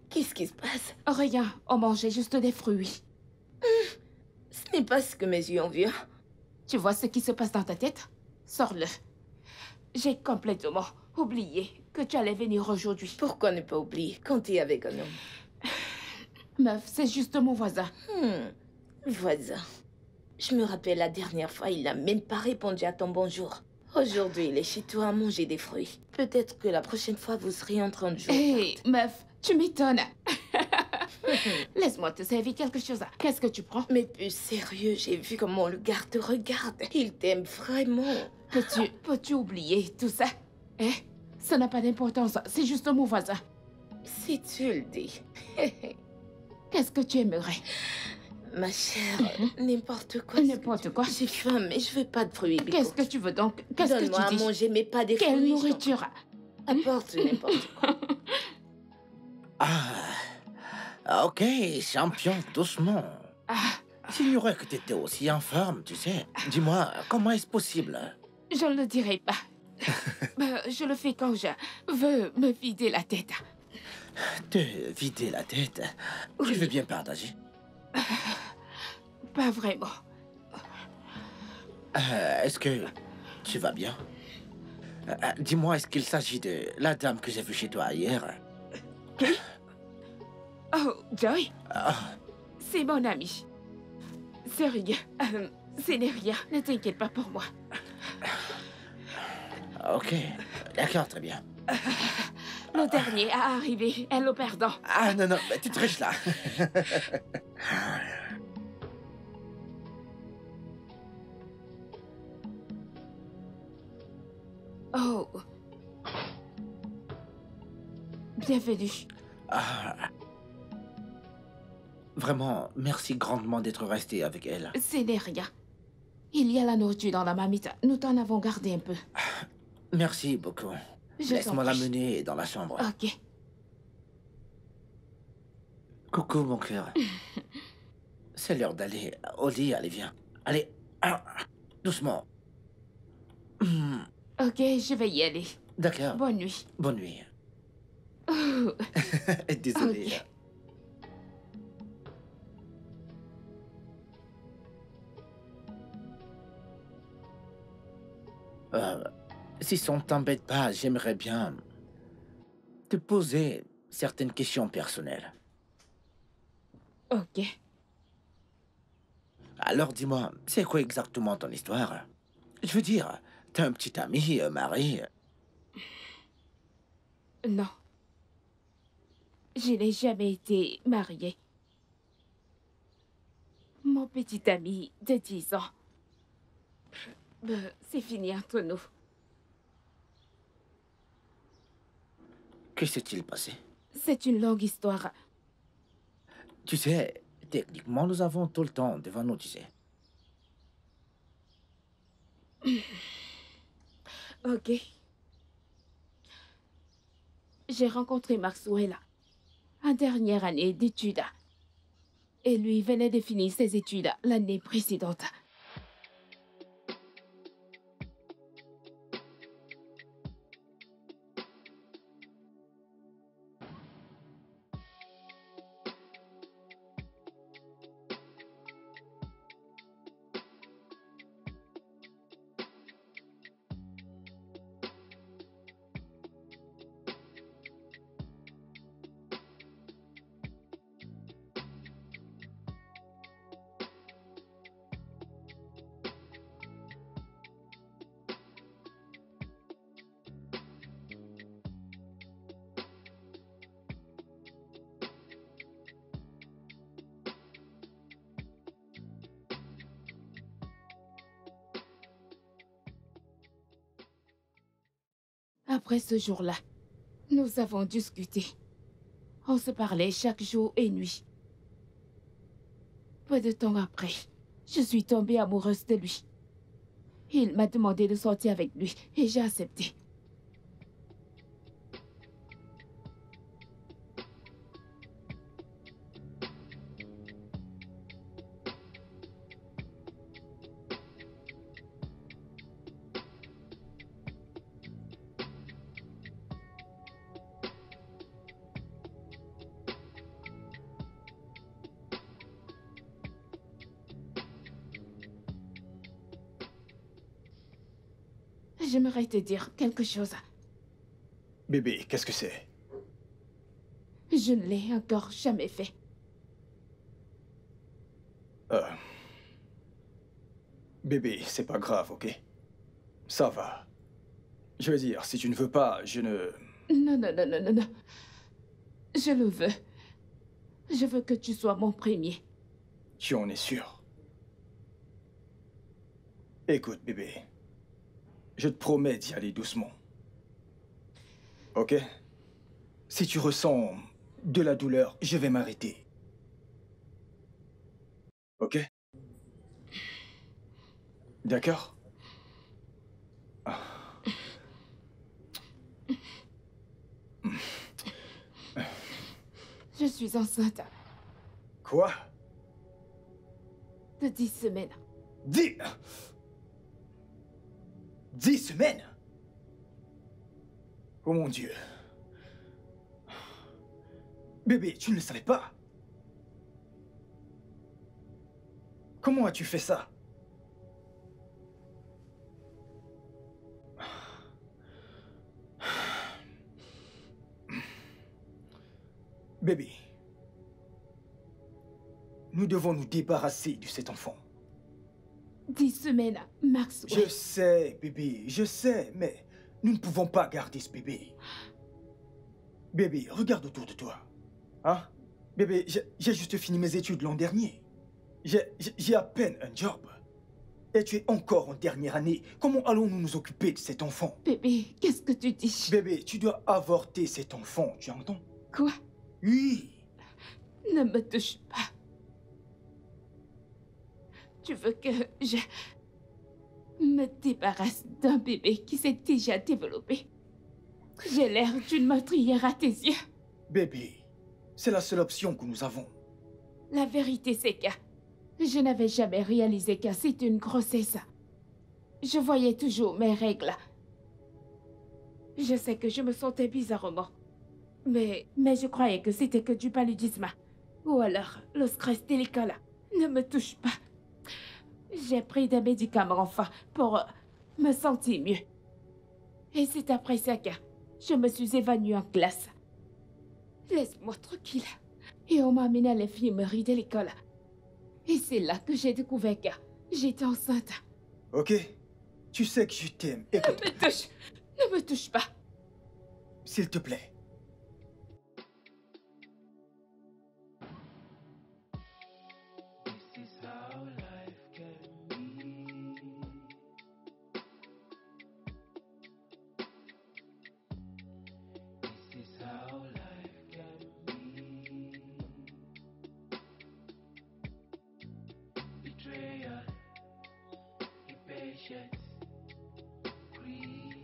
qu'est-ce qui se passe? Rien, on mangeait juste des fruits. Ce n'est pas ce que mes yeux ont vu. Tu vois ce qui se passe dans ta tête? Sors-le. J'ai complètement oublié que tu allais venir aujourd'hui. Pourquoi ne pas oublier quand t'es avec un homme? Meuf, c'est juste mon voisin. Voisin. Je me rappelle la dernière fois, il n'a même pas répondu à ton bonjour. Aujourd'hui, il est chez toi à manger des fruits. Peut-être que la prochaine fois, vous serez en train de jouer. Hé, meuf, tu m'étonnes. Laisse-moi te servir quelque chose. Qu'est-ce que tu prends? Mais plus sérieux, j'ai vu comment le gars te regarde. Il t'aime vraiment. Peux-tu oublier tout ça? Eh? Ça n'a pas d'importance. C'est juste mon voisin. Si tu le dis. Qu'est-ce que tu aimerais? Ma chère, n'importe quoi. N'importe quoi. J'ai faim, mais je veux pas de fruits. Qu'est-ce que tu veux donc? Qu'est-ce que Donne-moi à tu dis? manger, mais pas des fruits. Quelle je t'en nourriture? prie. Apporte n'importe quoi. Ah, ok, champion, doucement. Ah, J'ignorais que t'étais aussi en forme, tu sais. Dis-moi, comment est-ce possible? je ne le dirai pas. Je le fais quand je veux me vider la tête. Te vider la tête? Tu veux bien partager? Pas vraiment. Est-ce que tu vas bien? Dis-moi, est-ce qu'il s'agit de la dame que j'ai vue chez toi hier? Oh, Joy, Ah, c'est mon ami. Sérieux, ce n'est rien. Ne t'inquiète pas pour moi. ok, d'accord, très bien. Le dernier à arriver est le perdant. Ah non, non, mais tu triches là. Oh. Bienvenue. Ah. Vraiment, merci grandement d'être resté avec elle. Ce n'est rien. Il y a la nourriture dans la marmite. Nous t'en avons gardé un peu. Merci beaucoup. Je Laisse-moi t'en prie. l'amener dans la chambre. Ok. Coucou, mon cœur. C'est l'heure d'aller au lit, allez, viens. Allez, doucement. Ok, je vais y aller. D'accord, Bonne nuit. bonne nuit. Oh. Désolé. Ok. Si ça ne t'embête pas, j'aimerais bien te poser certaines questions personnelles. Ok. Alors dis-moi, c'est quoi exactement ton histoire? Je veux dire, t'as un petit ami, mari? Non. Je n'ai jamais été mariée. Mon petit ami de 10 ans. C'est fini entre nous. Que s'est-il passé? C'est une longue histoire. Tu sais, techniquement, nous avons tout le temps devant nous, tu sais. Ok. j'ai rencontré Maxwell en dernière année d'études. Et lui venait de finir ses études l'année précédente. Après ce jour-là, nous avons discuté. On se parlait chaque jour et nuit. Peu de temps après, je suis tombée amoureuse de lui. Il m'a demandé de sortir avec lui et j'ai accepté. J'aimerais te dire quelque chose. Bébé, qu'est-ce que c'est? Je ne l'ai encore jamais fait. Bébé, c'est pas grave, ok? Ça va. Je veux dire, si tu ne veux pas, je ne... Non, non, non, non, non, non. Je le veux. Je veux que tu sois mon premier. Tu en es sûr? Écoute, bébé. Je te promets d'y aller doucement. Ok? Si tu ressens de la douleur, je vais m'arrêter. Ok? D'accord? Je suis enceinte Quoi? de 10 semaines. 10 semaines? Oh mon Dieu. Bébé, tu ne le savais pas? Comment as-tu fait ça? Bébé, nous devons nous débarrasser de cet enfant. 10 semaines, Maxwell. Je sais, bébé, je sais, mais nous ne pouvons pas garder ce bébé. Bébé, regarde autour de toi. Hein? Bébé, j'ai juste fini mes études l'an dernier. J'ai à peine un job. Et tu es encore en dernière année. Comment allons-nous nous occuper de cet enfant? Bébé, qu'est-ce que tu dis? Bébé, tu dois avorter cet enfant, tu entends? Quoi? Oui. Ne me touche pas. Tu veux que je me débarrasse d'un bébé qui s'est déjà développé? J'ai l'air d'une meurtrière à tes yeux. Bébé, c'est la seule option que nous avons. La vérité, c'est que je n'avais jamais réalisé que c'était une grossesse. Je voyais toujours mes règles. Je sais que je me sentais bizarrement. Mais je croyais que c'était que du paludisme. Ou alors le stress de l'école. Ne me touche pas. J'ai pris des médicaments enfin pour me sentir mieux. Et c'est après ça que je me suis évanouie en classe. Laisse-moi tranquille. Et on m'a amenée à l'infirmerie de l'école. Et c'est là que j'ai découvert que j'étais enceinte. Ok? Tu sais que je t'aime. Écoute, Ne me touche pas. s'il te plaît. This is how life can be. This is how life can be. Betrayal, impatience, greed.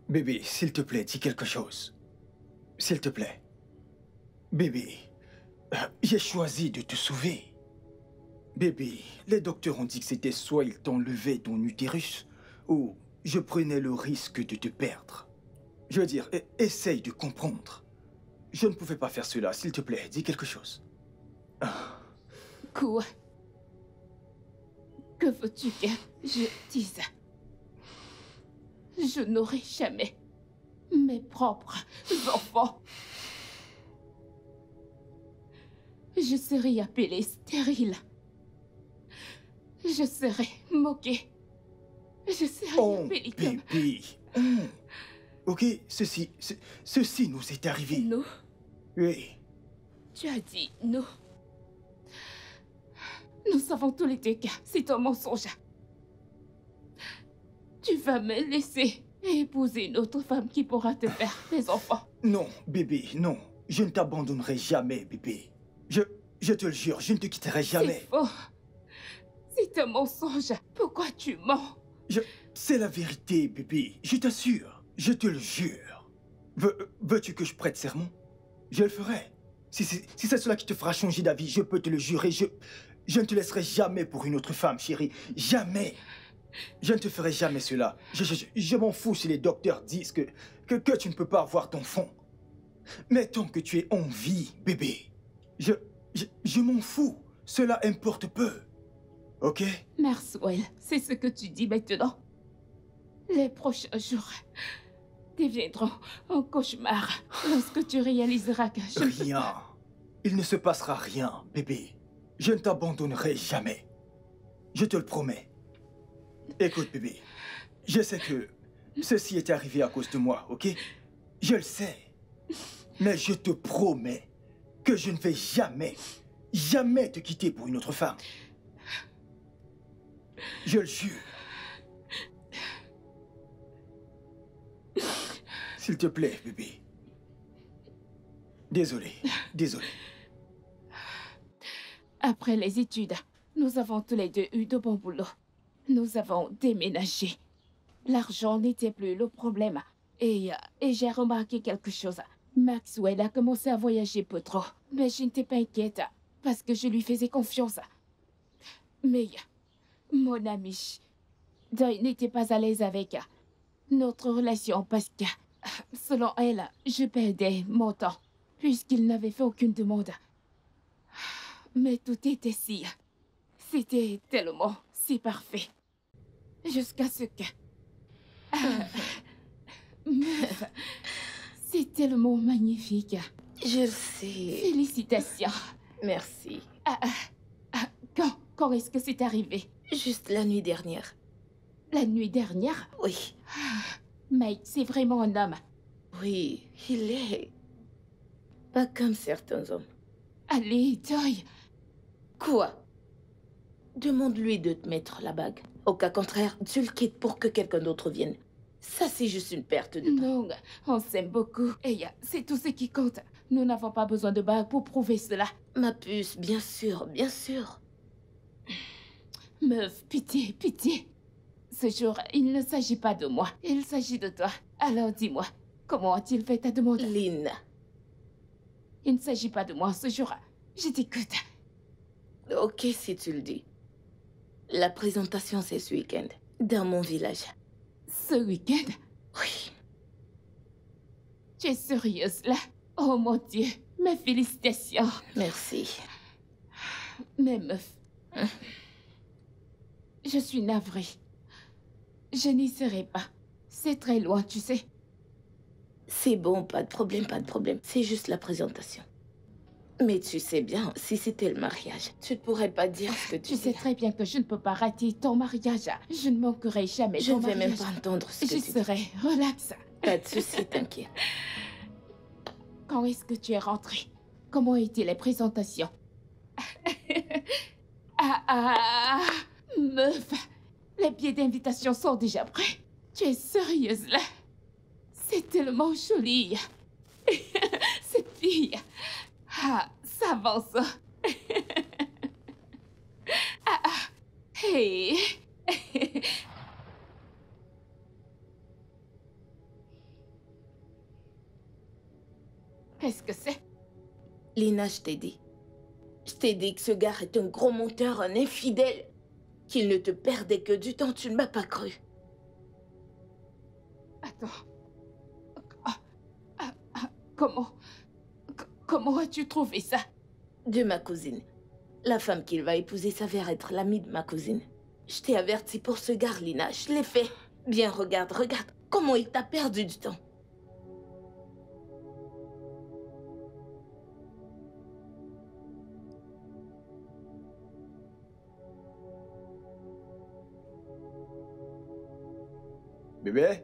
Bébé, s'il te plaît, dis quelque chose. S'il te plaît. Bébé, j'ai choisi de te sauver. Bébé, les docteurs ont dit que c'était soit ils t'enlevaient ton utérus, ou je prenais le risque de te perdre. Je veux dire, essaye de comprendre. Je ne pouvais pas faire cela, s'il te plaît, dis quelque chose. Quoi? Que veux-tu que je dise? Je n'aurai jamais mes propres enfants. Je serai appelée stérile. Je serai moquée. Je serai appelée comme... Bébé. Ok, ceci nous est arrivé. Nous? Oui. Tu as dit nous. Nous savons tous les deux que c'est un mensonge. Tu vas me laisser épouser une autre femme qui pourra te faire des enfants. Non, bébé, non. Je ne t'abandonnerai jamais, bébé. Je te le jure, je ne te quitterai jamais. C'est faux. C'est un mensonge. Pourquoi tu mens? C'est la vérité, bébé. Je t'assure. Je te le jure. Veux-tu que je prête serment? Je le ferai. Si c'est cela qui te fera changer d'avis, je peux te le jurer. Je ne te laisserai jamais pour une autre femme, chérie. Jamais. Je ne te ferai jamais cela. Je m'en fous si les docteurs disent que tu ne peux pas avoir d'enfant. Mais tant que tu es en vie, bébé, je m'en fous. Cela importe peu. Ok? Maxwell, c'est ce que tu dis maintenant. Les prochains jours deviendront un cauchemar lorsque tu réaliseras que je... Rien. Il ne se passera rien, bébé. Je ne t'abandonnerai jamais. Je te le promets. Écoute, bébé. Je sais que ceci est arrivé à cause de moi, ok? Je le sais. Mais je te promets que je ne vais jamais te quitter pour une autre femme. Je le jure. S'il te plaît, bébé. Désolé. Après les études, nous avons tous les deux eu de bons boulots. Nous avons déménagé. L'argent n'était plus le problème. Et j'ai remarqué quelque chose. Maxwell a commencé à voyager peu trop. Mais je n'étais pas inquiète parce que je lui faisais confiance. Mais mon ami Doy n'était pas à l'aise avec notre relation parce que, selon elle, je perdais mon temps puisqu'il n'avait fait aucune demande. Mais tout était c'était tellement si parfait. Jusqu'à ce que... Meuf, c'est tellement magnifique. Je le sais. Félicitations. Merci. Quand est-ce que c'est arrivé? Juste la nuit dernière. La nuit dernière? Oui. Mike, c'est vraiment un homme. Oui, il est. Pas comme certains hommes. Allez, Doy. Quoi? Demande-lui de te mettre la bague. Au cas contraire, tu le quittes pour que quelqu'un d'autre vienne. Ça, c'est juste une perte de temps. Non, on s'aime beaucoup. Et c'est tout ce qui compte. Nous n'avons pas besoin de bague pour prouver cela. Ma puce, bien sûr, bien sûr. Meuf, pitié. Ce jour, il ne s'agit pas de moi. Il s'agit de toi. Alors dis-moi, comment a-t-il fait ta demande? Lynn. Il ne s'agit pas de moi ce jour. Je t'écoute. Ok, si tu le dis. La présentation, c'est ce week-end. Dans mon village. Ce week-end? Oui. Tu es sérieuse là? Oh mon Dieu, mes félicitations. Merci. Mais meuf, je suis navrée. Je n'y serai pas. C'est très loin, tu sais. C'est bon, pas de problème. C'est juste la présentation. Mais tu sais bien, si c'était le mariage, tu ne pourrais pas dire ce que tu Tu sais dis. très bien que je ne peux pas rater ton mariage. Je ne manquerai jamais Je ton ne vais mariage. même pas entendre ce que Je tu dis. serai relax. Pas de soucis, t'inquiète. Quand est-ce que tu es rentrée? Comment étaient les présentations? Meuf, les billets d'invitation sont déjà prêts. Tu es sérieuse là? C'est tellement joli. Cette fille. Ça avance. Hey. Qu'est-ce que c'est? Lina, je t'ai dit. Je t'ai dit que ce gars est un gros menteur, un infidèle. Qu'il ne te perdait que du temps, tu ne m'as pas cru. Attends. Comment... Comment as-tu trouvé ça? De ma cousine. La femme qu'il va épouser s'avère être l'amie de ma cousine. Je t'ai averti pour ce gars, Lina. Je l'ai fait. Bien, regarde. Comment il t'a perdu du temps. Bébé?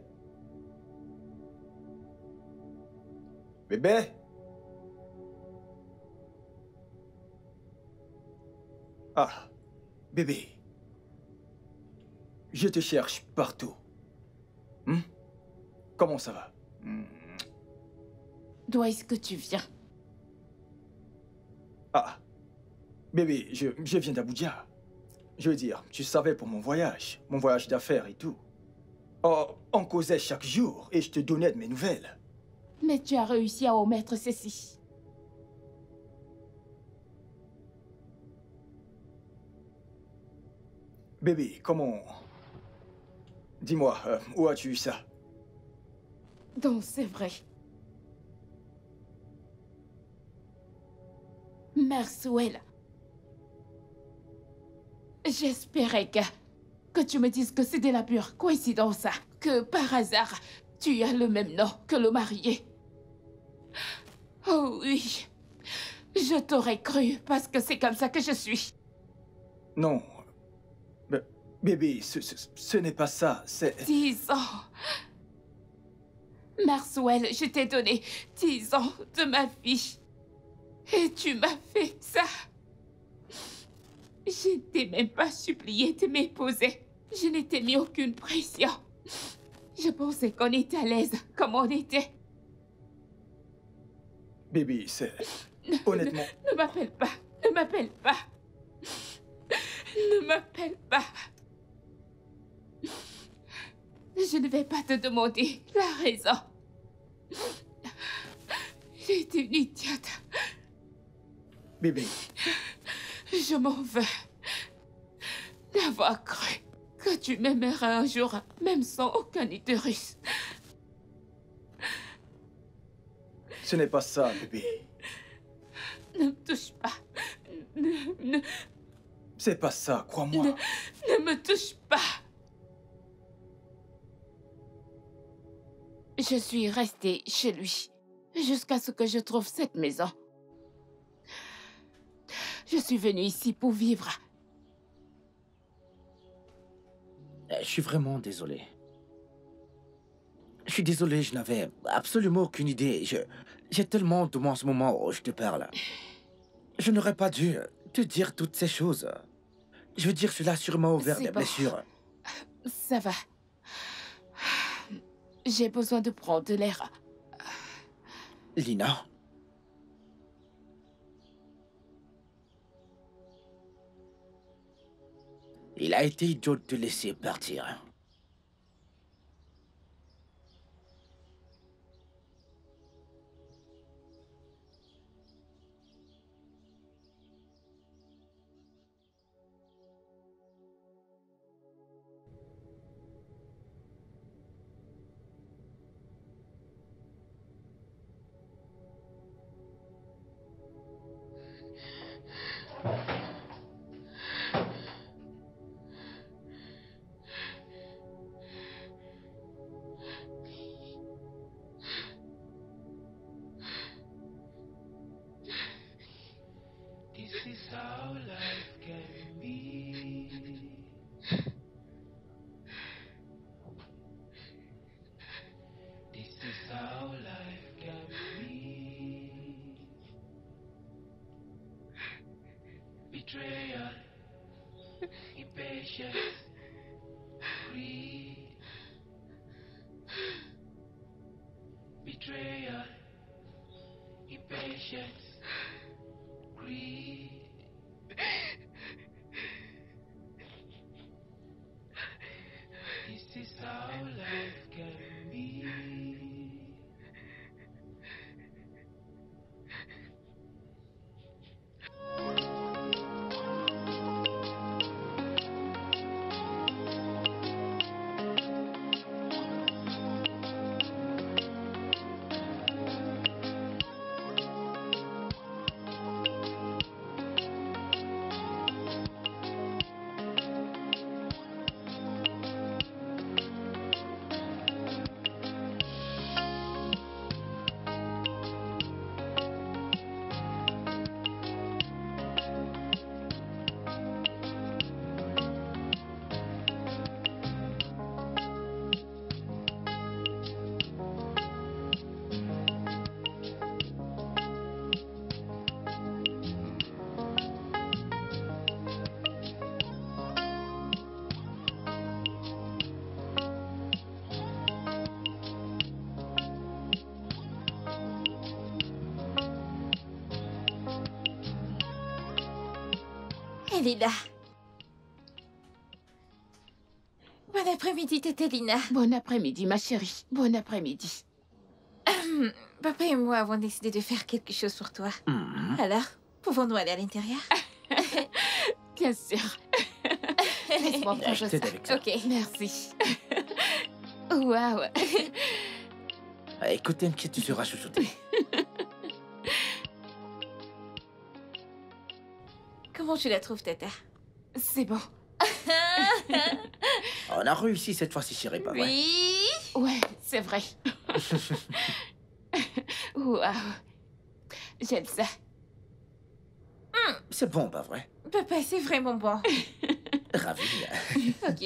Bébé? Ah, bébé. Je te cherche partout. Comment ça va? D'où est-ce que tu viens? Ah, bébé, je viens d'Abuja. Je veux dire, tu savais pour mon voyage d'affaires et tout. Oh, on causait chaque jour et je te donnais de mes nouvelles. Mais tu as réussi à omettre ceci. Bébé, comment... Dis-moi, où as-tu eu ça? Donc c'est vrai. Maxwell. J'espérais que tu me dises que c'est de la pure coïncidence, que par hasard, tu as le même nom que le marié. Oh oui, je t'aurais cru parce que c'est comme ça que je suis. Non. Bébé, ce n'est pas ça, c'est... 10 ans. Maxwell, je t'ai donné 10 ans de ma vie. Et tu m'as fait ça. Je ne t'ai même pas supplié de m'épouser. Je ne t'ai mis aucune pression. Je pensais qu'on était à l'aise, comme on était. Bébé, c'est... Honnêtement... Ne m'appelle pas. Ne m'appelle pas. Ne m'appelle pas. Je ne vais pas te demander la raison. J'étais une idiote. Bébé... Je m'en veux d'avoir cru que tu m'aimerais un jour, même sans aucun utérus. Ce n'est pas ça, bébé. Ne me touche pas. Ne C'est pas ça, crois-moi. me touche pas. Je suis restée chez lui jusqu'à ce que je trouve cette maison. Je suis venue ici pour vivre. Je suis vraiment désolé. Je suis désolé, je n'avais absolument aucune idée. J'ai tellement de moi en ce moment où je te parle. Je n'aurais pas dû te dire toutes ces choses. Je veux dire, cela a sûrement ouvert C'est des bon. blessures. Ça va. J'ai besoin de prendre de l'air. Lina? Il a été idiot de te laisser partir. This is how life can be. This is how life can be. Betrayal, impatience, greed. Betrayal, impatience, greed. This is how life can be. Lina. Bon après-midi, Tété Lina. Bon après-midi, ma chérie. Bon après-midi. Papa et moi avons décidé de faire quelque chose pour toi. Alors, pouvons-nous aller à l'intérieur? Bien sûr. Laisse-moi prendre Je ça. t'aide avec ça. Ok. Merci. Waouh. Écoute, t'inquiète, tu seras chouchouté. Comment tu la trouves, Tata? C'est bon. On a réussi cette fois-ci, chérie, pas vrai? Oui. Ouais, c'est vrai. Waouh. J'aime ça. C'est bon, pas vrai? Papa, c'est vraiment bon. Ravi. Ok.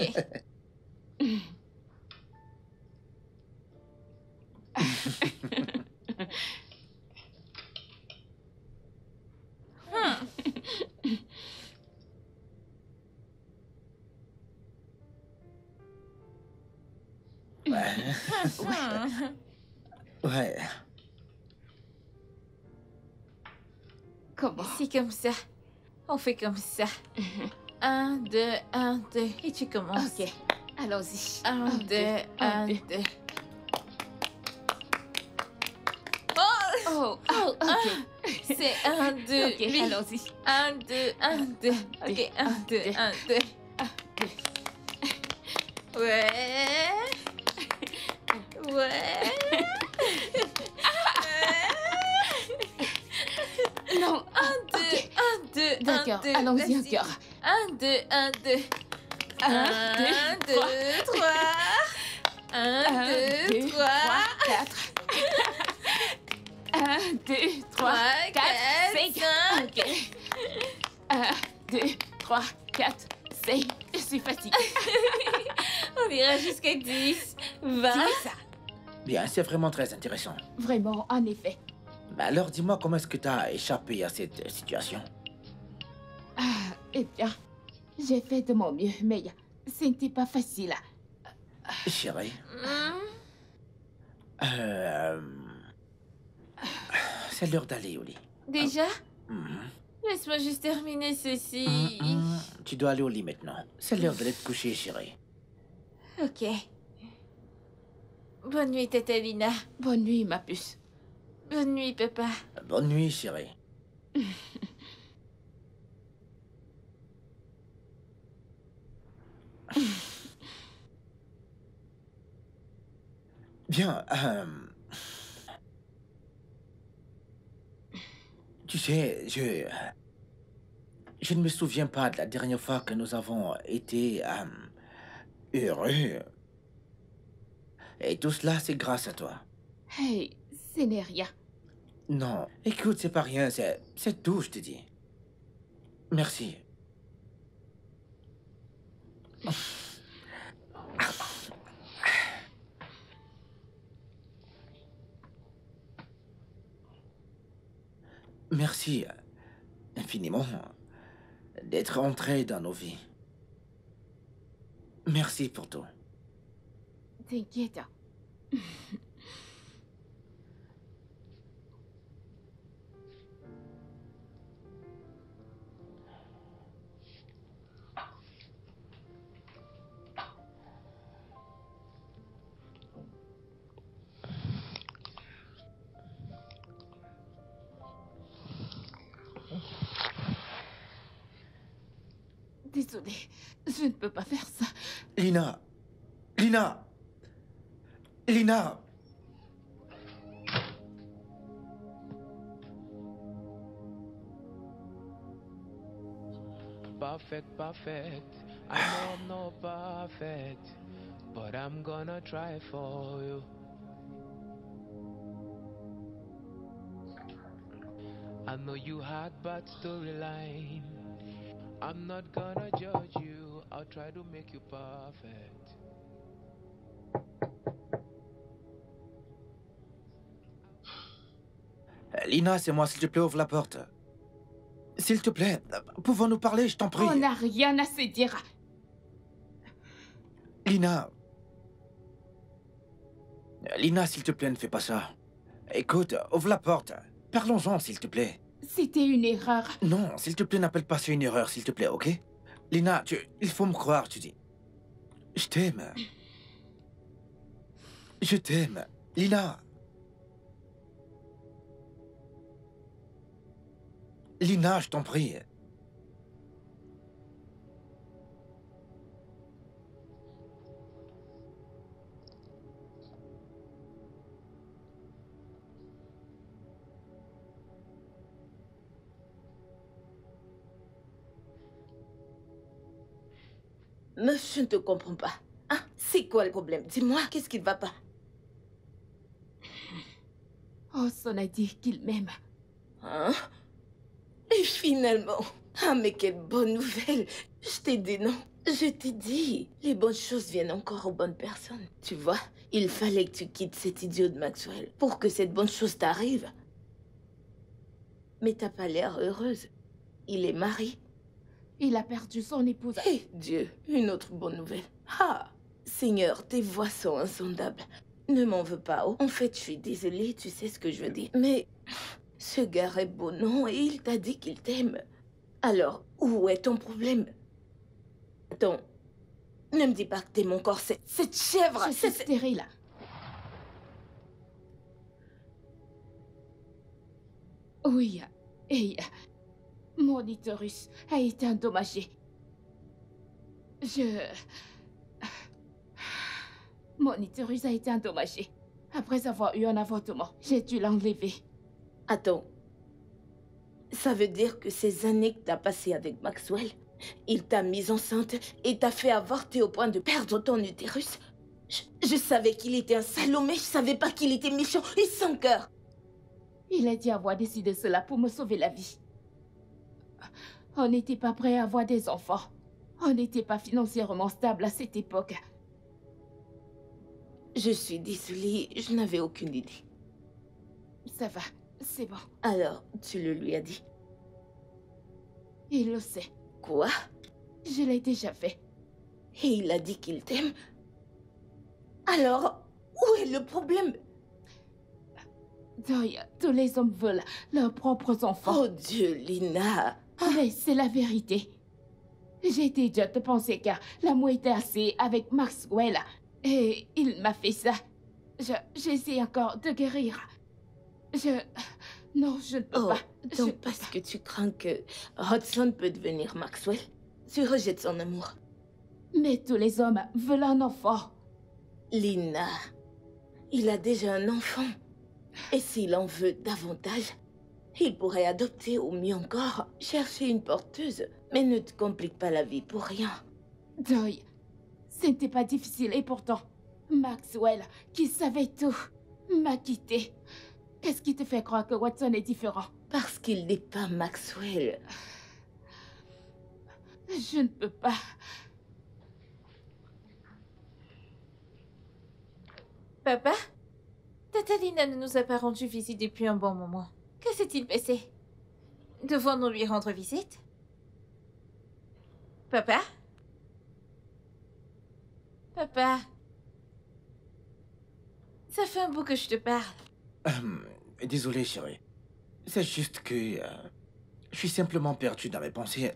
Ouais. Ouais. Comment? C'est comme ça. On fait comme ça. 1, 2, 1, 2. Et tu commences. Ok. Allons-y. 1, 2, 1, 2. Oh, Oh, ok. C'est 1, 2, Ok, oui. allons-y. 1, 2, 1, 2. Ok, 1, 2, 1, 2. Ouais. Ouais. Non. 1, 2, 1, 2, 1, 2. D'accord, allons-y encore. 1, 2, 1, 2. 1, 2, 3. 1, 2, 3. 4. 1, 2, 3, 4, 5. Ok. 1, 2, 3, 4, 5. Je suis fatiguée. On ira jusqu'à 10, 20. C'est ça. Bien, c'est vraiment très intéressant. Vraiment, en effet. Mais alors, dis-moi, comment est-ce que t'as échappé à cette situation? Eh bien, j'ai fait de mon mieux, mais ce n'était pas facile. Chérie, c'est l'heure d'aller au lit. Déjà? Mhm. Laisse-moi juste terminer ceci. Tu dois aller au lit maintenant. C'est l'heure d'aller te coucher, chérie. Ok. Bonne nuit, Tata Lina. Bonne nuit, ma puce. Bonne nuit, papa. Bonne nuit, chérie. Bien, tu sais, je ne me souviens pas de la dernière fois que nous avons été heureux. Et tout cela, c'est grâce à toi. Hey, ce n'est rien. Non, écoute, c'est pas rien, c'est tout, je te dis. Merci. Merci infiniment d'être entré dans nos vies. Merci pour tout. T'inquiète. Désolée, je ne peux pas faire ça. Lina! Lina! Lina! Perfect. I know I'm not perfect, but I'm gonna try for you. I know you had bad storyline. I'm not gonna judge you. I'll try to make you perfect. Lina, c'est moi, s'il te plaît, ouvre la porte. S'il te plaît, pouvons-nous parler, je t'en prie. On n'a rien à se dire. Lina. Lina, s'il te plaît, ne fais pas ça. Écoute, ouvre la porte. Parlons-en, s'il te plaît. c'était une erreur. Non, s'il te plaît, n'appelle pas ça une erreur, s'il te plaît, ok? Lina, il faut me croire, tu dis. Je t'aime. Je t'aime. Lina. Lina, je t'en prie. Meuf, je ne te comprends pas. Hein? C'est quoi le problème? Dis-moi, qu'est-ce qui ne va pas? Hudson a dit qu'il m'aime. Hein? Et finalement... Ah, mais quelle bonne nouvelle! Je t'ai dit non. Je t'ai dit, les bonnes choses viennent encore aux bonnes personnes. Tu vois, il fallait que tu quittes cet idiot de Maxwell pour que cette bonne chose t'arrive. Mais t'as pas l'air heureuse. Il est marié. Il a perdu son épouse. Eh Dieu, une autre bonne nouvelle. Ah, Seigneur, tes voix sont insondables. Ne m'en veux pas. Oh. En fait, je suis désolée, tu sais ce que je veux dire. Mais ce gars est beau, non? Et il t'a dit qu'il t'aime. Alors, où est ton problème? Attends, ne me dis pas que t'aimes encore cette chèvre. Je suis stérile. Oui, et mon utérus a été endommagé. Mon utérus a été endommagé. Après avoir eu un avortement, j'ai dû l'enlever. Attends, ça veut dire que ces années que t'as passées avec Maxwell, il t'a mise enceinte et t'a fait avorter au point de perdre ton utérus? Je savais qu'il était un salaud, mais je savais pas qu'il était méchant et sans cœur. Il a dit avoir décidé cela pour me sauver la vie. On n'était pas prêt à avoir des enfants. On n'était pas financièrement stable à cette époque. Je suis désolée, je n'avais aucune idée. Ça va, c'est bon. Alors, tu le lui as dit? Il le sait. Quoi? Je l'ai déjà fait. Et il a dit qu'il t'aime? Alors, où est le problème? Doy, tous les hommes veulent leurs propres enfants. Oh Dieu, Lina! Mais c'est la vérité. J'étais idiote de penser car l'amour était assez avec Maxwell. Et il m'a fait ça. J'essaie encore de guérir. Non, je ne peux Oh, pas. donc parce que tu crains que Hudson peut devenir Maxwell, tu rejettes son amour. Mais tous les hommes veulent un enfant. Lina, il a déjà un enfant. Et s'il en veut davantage, il pourrait adopter ou mieux encore, chercher une porteuse. Mais ne te complique pas la vie pour rien. Doy, ce n'était pas difficile et pourtant, Maxwell, qui savait tout, m'a quitté. Qu'est-ce qui te fait croire que Watson est différent? Parce qu'il n'est pas Maxwell. Je ne peux pas. Papa? Tata Lina ne nous a pas rendu visite depuis un bon moment. Que s'est-il passé? Devons-nous lui rendre visite? Papa? Papa? Ça fait un bout que je te parle. Désolé, chérie. C'est juste que... je suis simplement perdu dans mes pensées.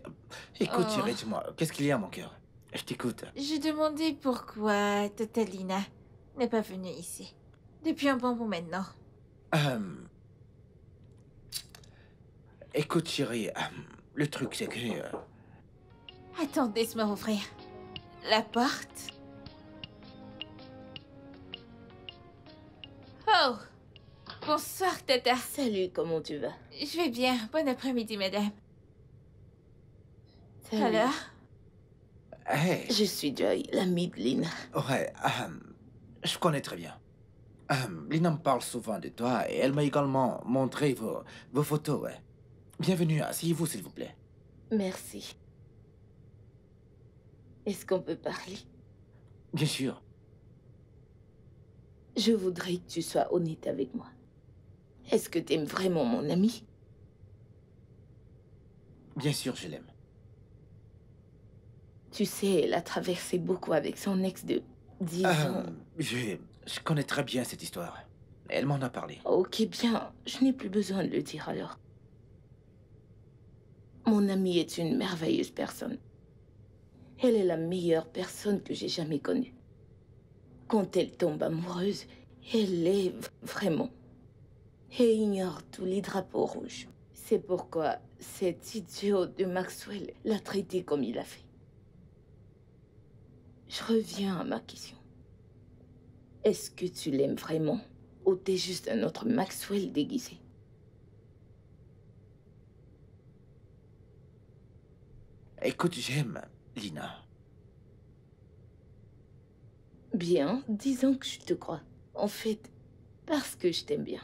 Écoute, Oh. chérie, dis-moi, qu'est-ce qu'il y a, mon cœur? Je t'écoute. Je demandais pourquoi Tata Lina n'est pas venue ici. Depuis un bon bout maintenant. Écoute, chérie, le truc, c'est que... Attends, laisse-moi ouvrir la porte. Oh! Bonsoir, Tata. Salut, comment tu vas? Je vais bien. Bon après-midi, madame. Salut. Alors? Hey, Je suis Joy, l'amie de Lina. ouais, je connais très bien. Lina me parle souvent de toi et elle m'a également montré vos photos, ouais. Bienvenue, asseyez-vous, s'il vous plaît. Merci. Est-ce qu'on peut parler? Bien sûr. Je voudrais que tu sois honnête avec moi. Est-ce que t'aimes vraiment mon ami? Bien sûr, je l'aime. Tu sais, elle a traversé beaucoup avec son ex de 10 ans. Je connais très bien cette histoire. Elle m'en a parlé. Ok, bien. Je n'ai plus besoin de le dire alors. Mon amie est une merveilleuse personne. Elle est la meilleure personne que j'ai jamais connue. Quand elle tombe amoureuse, elle est vraiment... et ignore tous les drapeaux rouges. C'est pourquoi cet idiot de Maxwell l'a traité comme il a fait. Je reviens à ma question. Est-ce que tu l'aimes vraiment ou t'es juste un autre Maxwell déguisé? Écoute, j'aime Lina. Bien, disons que je te crois. En fait, parce que je t'aime bien.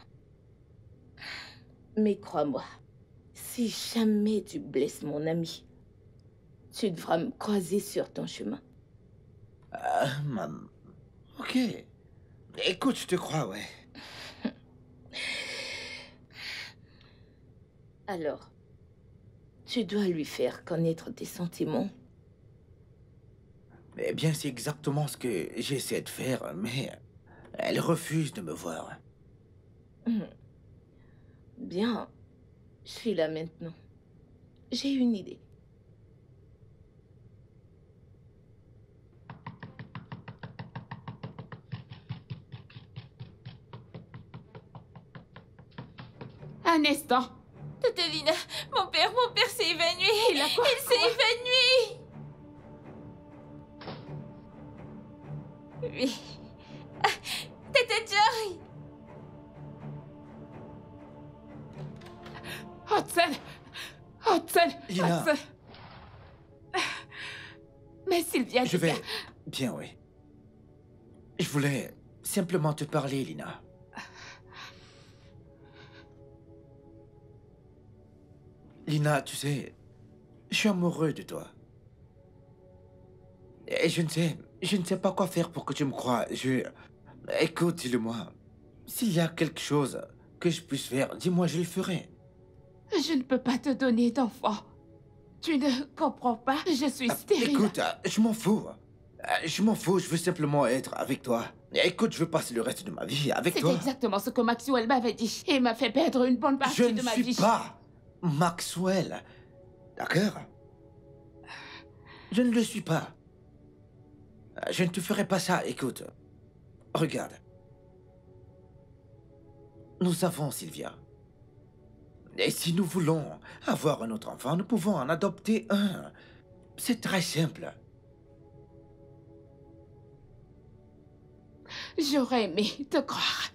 Mais crois-moi, si jamais tu blesses mon ami, tu devras me croiser sur ton chemin. Ok. Écoute, je te crois, ouais. Alors, tu dois lui faire connaître tes sentiments. Eh bien, c'est exactement ce que j'essaie de faire, mais elle refuse de me voir. Bien, je suis là maintenant. J'ai une idée. Un instant. Tante Lina, mon père s'est évanoui. Il a quoi? Il s'est évanoui. Oui. Ah, Tante Joy. Hudson! Hudson! Lina. Hudson! Mais Sylvia... Je vais... Bien, oui. Je voulais simplement te parler, Lina. Lina, tu sais, je suis amoureux de toi. Et je ne sais pas quoi faire pour que tu me croies. Écoute, dis-le-moi. S'il y a quelque chose que je puisse faire, dis-moi, je le ferai. Je ne peux pas te donner d'enfant. Tu ne comprends pas, je suis stérile. Écoute, je m'en fous. Je m'en fous, je veux simplement être avec toi. Écoute, je veux passer le reste de ma vie avec toi. C'est exactement ce que Maxwell m'avait dit. Et m'a fait perdre une bonne partie de ma vie. Je ne suis pas Maxwell. D'accord? Je ne le suis pas. Je ne te ferai pas ça, écoute. Regarde. Nous avons Sylvia. Et si nous voulons avoir un autre enfant, nous pouvons en adopter un. C'est très simple. J'aurais aimé te croire.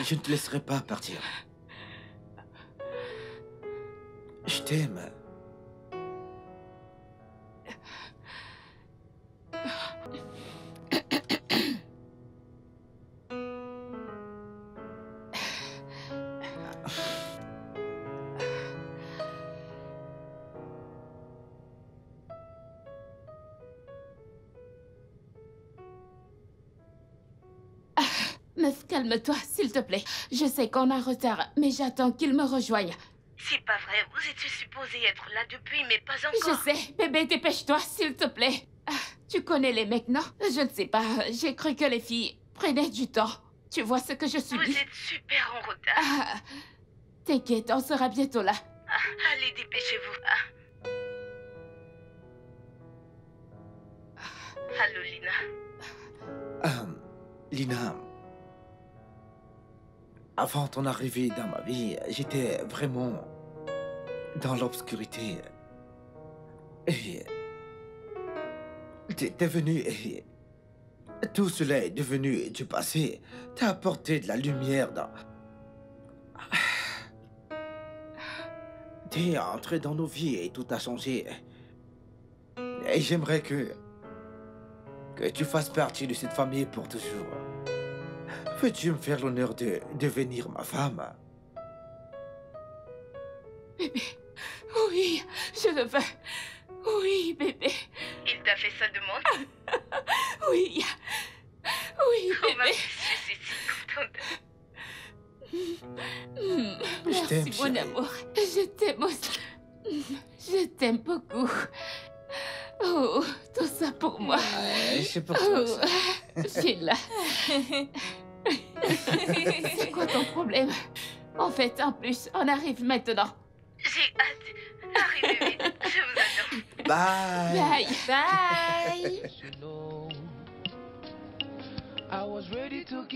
Je ne te laisserai pas partir. Je t'aime. Meuf, calme-toi, s'il te plaît. Je sais qu'on a retard, mais j'attends qu'il me rejoigne. C'est pas vrai, vous étiez supposé être là depuis, mais pas Je encore. sais, bébé, dépêche-toi, s'il te plaît. Tu connais les mecs, non? Je ne sais pas, j'ai cru que les filles prenaient du temps. Tu vois ce que je Vous subis? êtes super en retard. T'inquiète, on sera bientôt là. Allez, dépêchez-vous. Allô, Lina. Lina, avant ton arrivée dans ma vie, j'étais vraiment dans l'obscurité. Et t'es venu et tout cela est devenu du passé. T'as apporté de la lumière dans... T'es entré dans nos vies et tout a changé. Et j'aimerais que tu fasses partie de cette famille pour toujours. Veux-tu me faire l'honneur de devenir ma femme? Bébé, oui, je le veux. Oui, bébé. Il t'a fait sa demande? Oui. Oui, bébé. Je suis si contente. Merci, t'aime, mon chérie. amour. Je t'aime aussi. Je t'aime beaucoup. Oh, tout ça pour moi. Ouais, c'est pour toi. Oh, Ça. Sheila. C'est quoi ton problème? En fait, en plus, on arrive maintenant. J'ai hâte. Arrivez vite, je vous adore. Bye. Bye. Bye. You know, I was ready to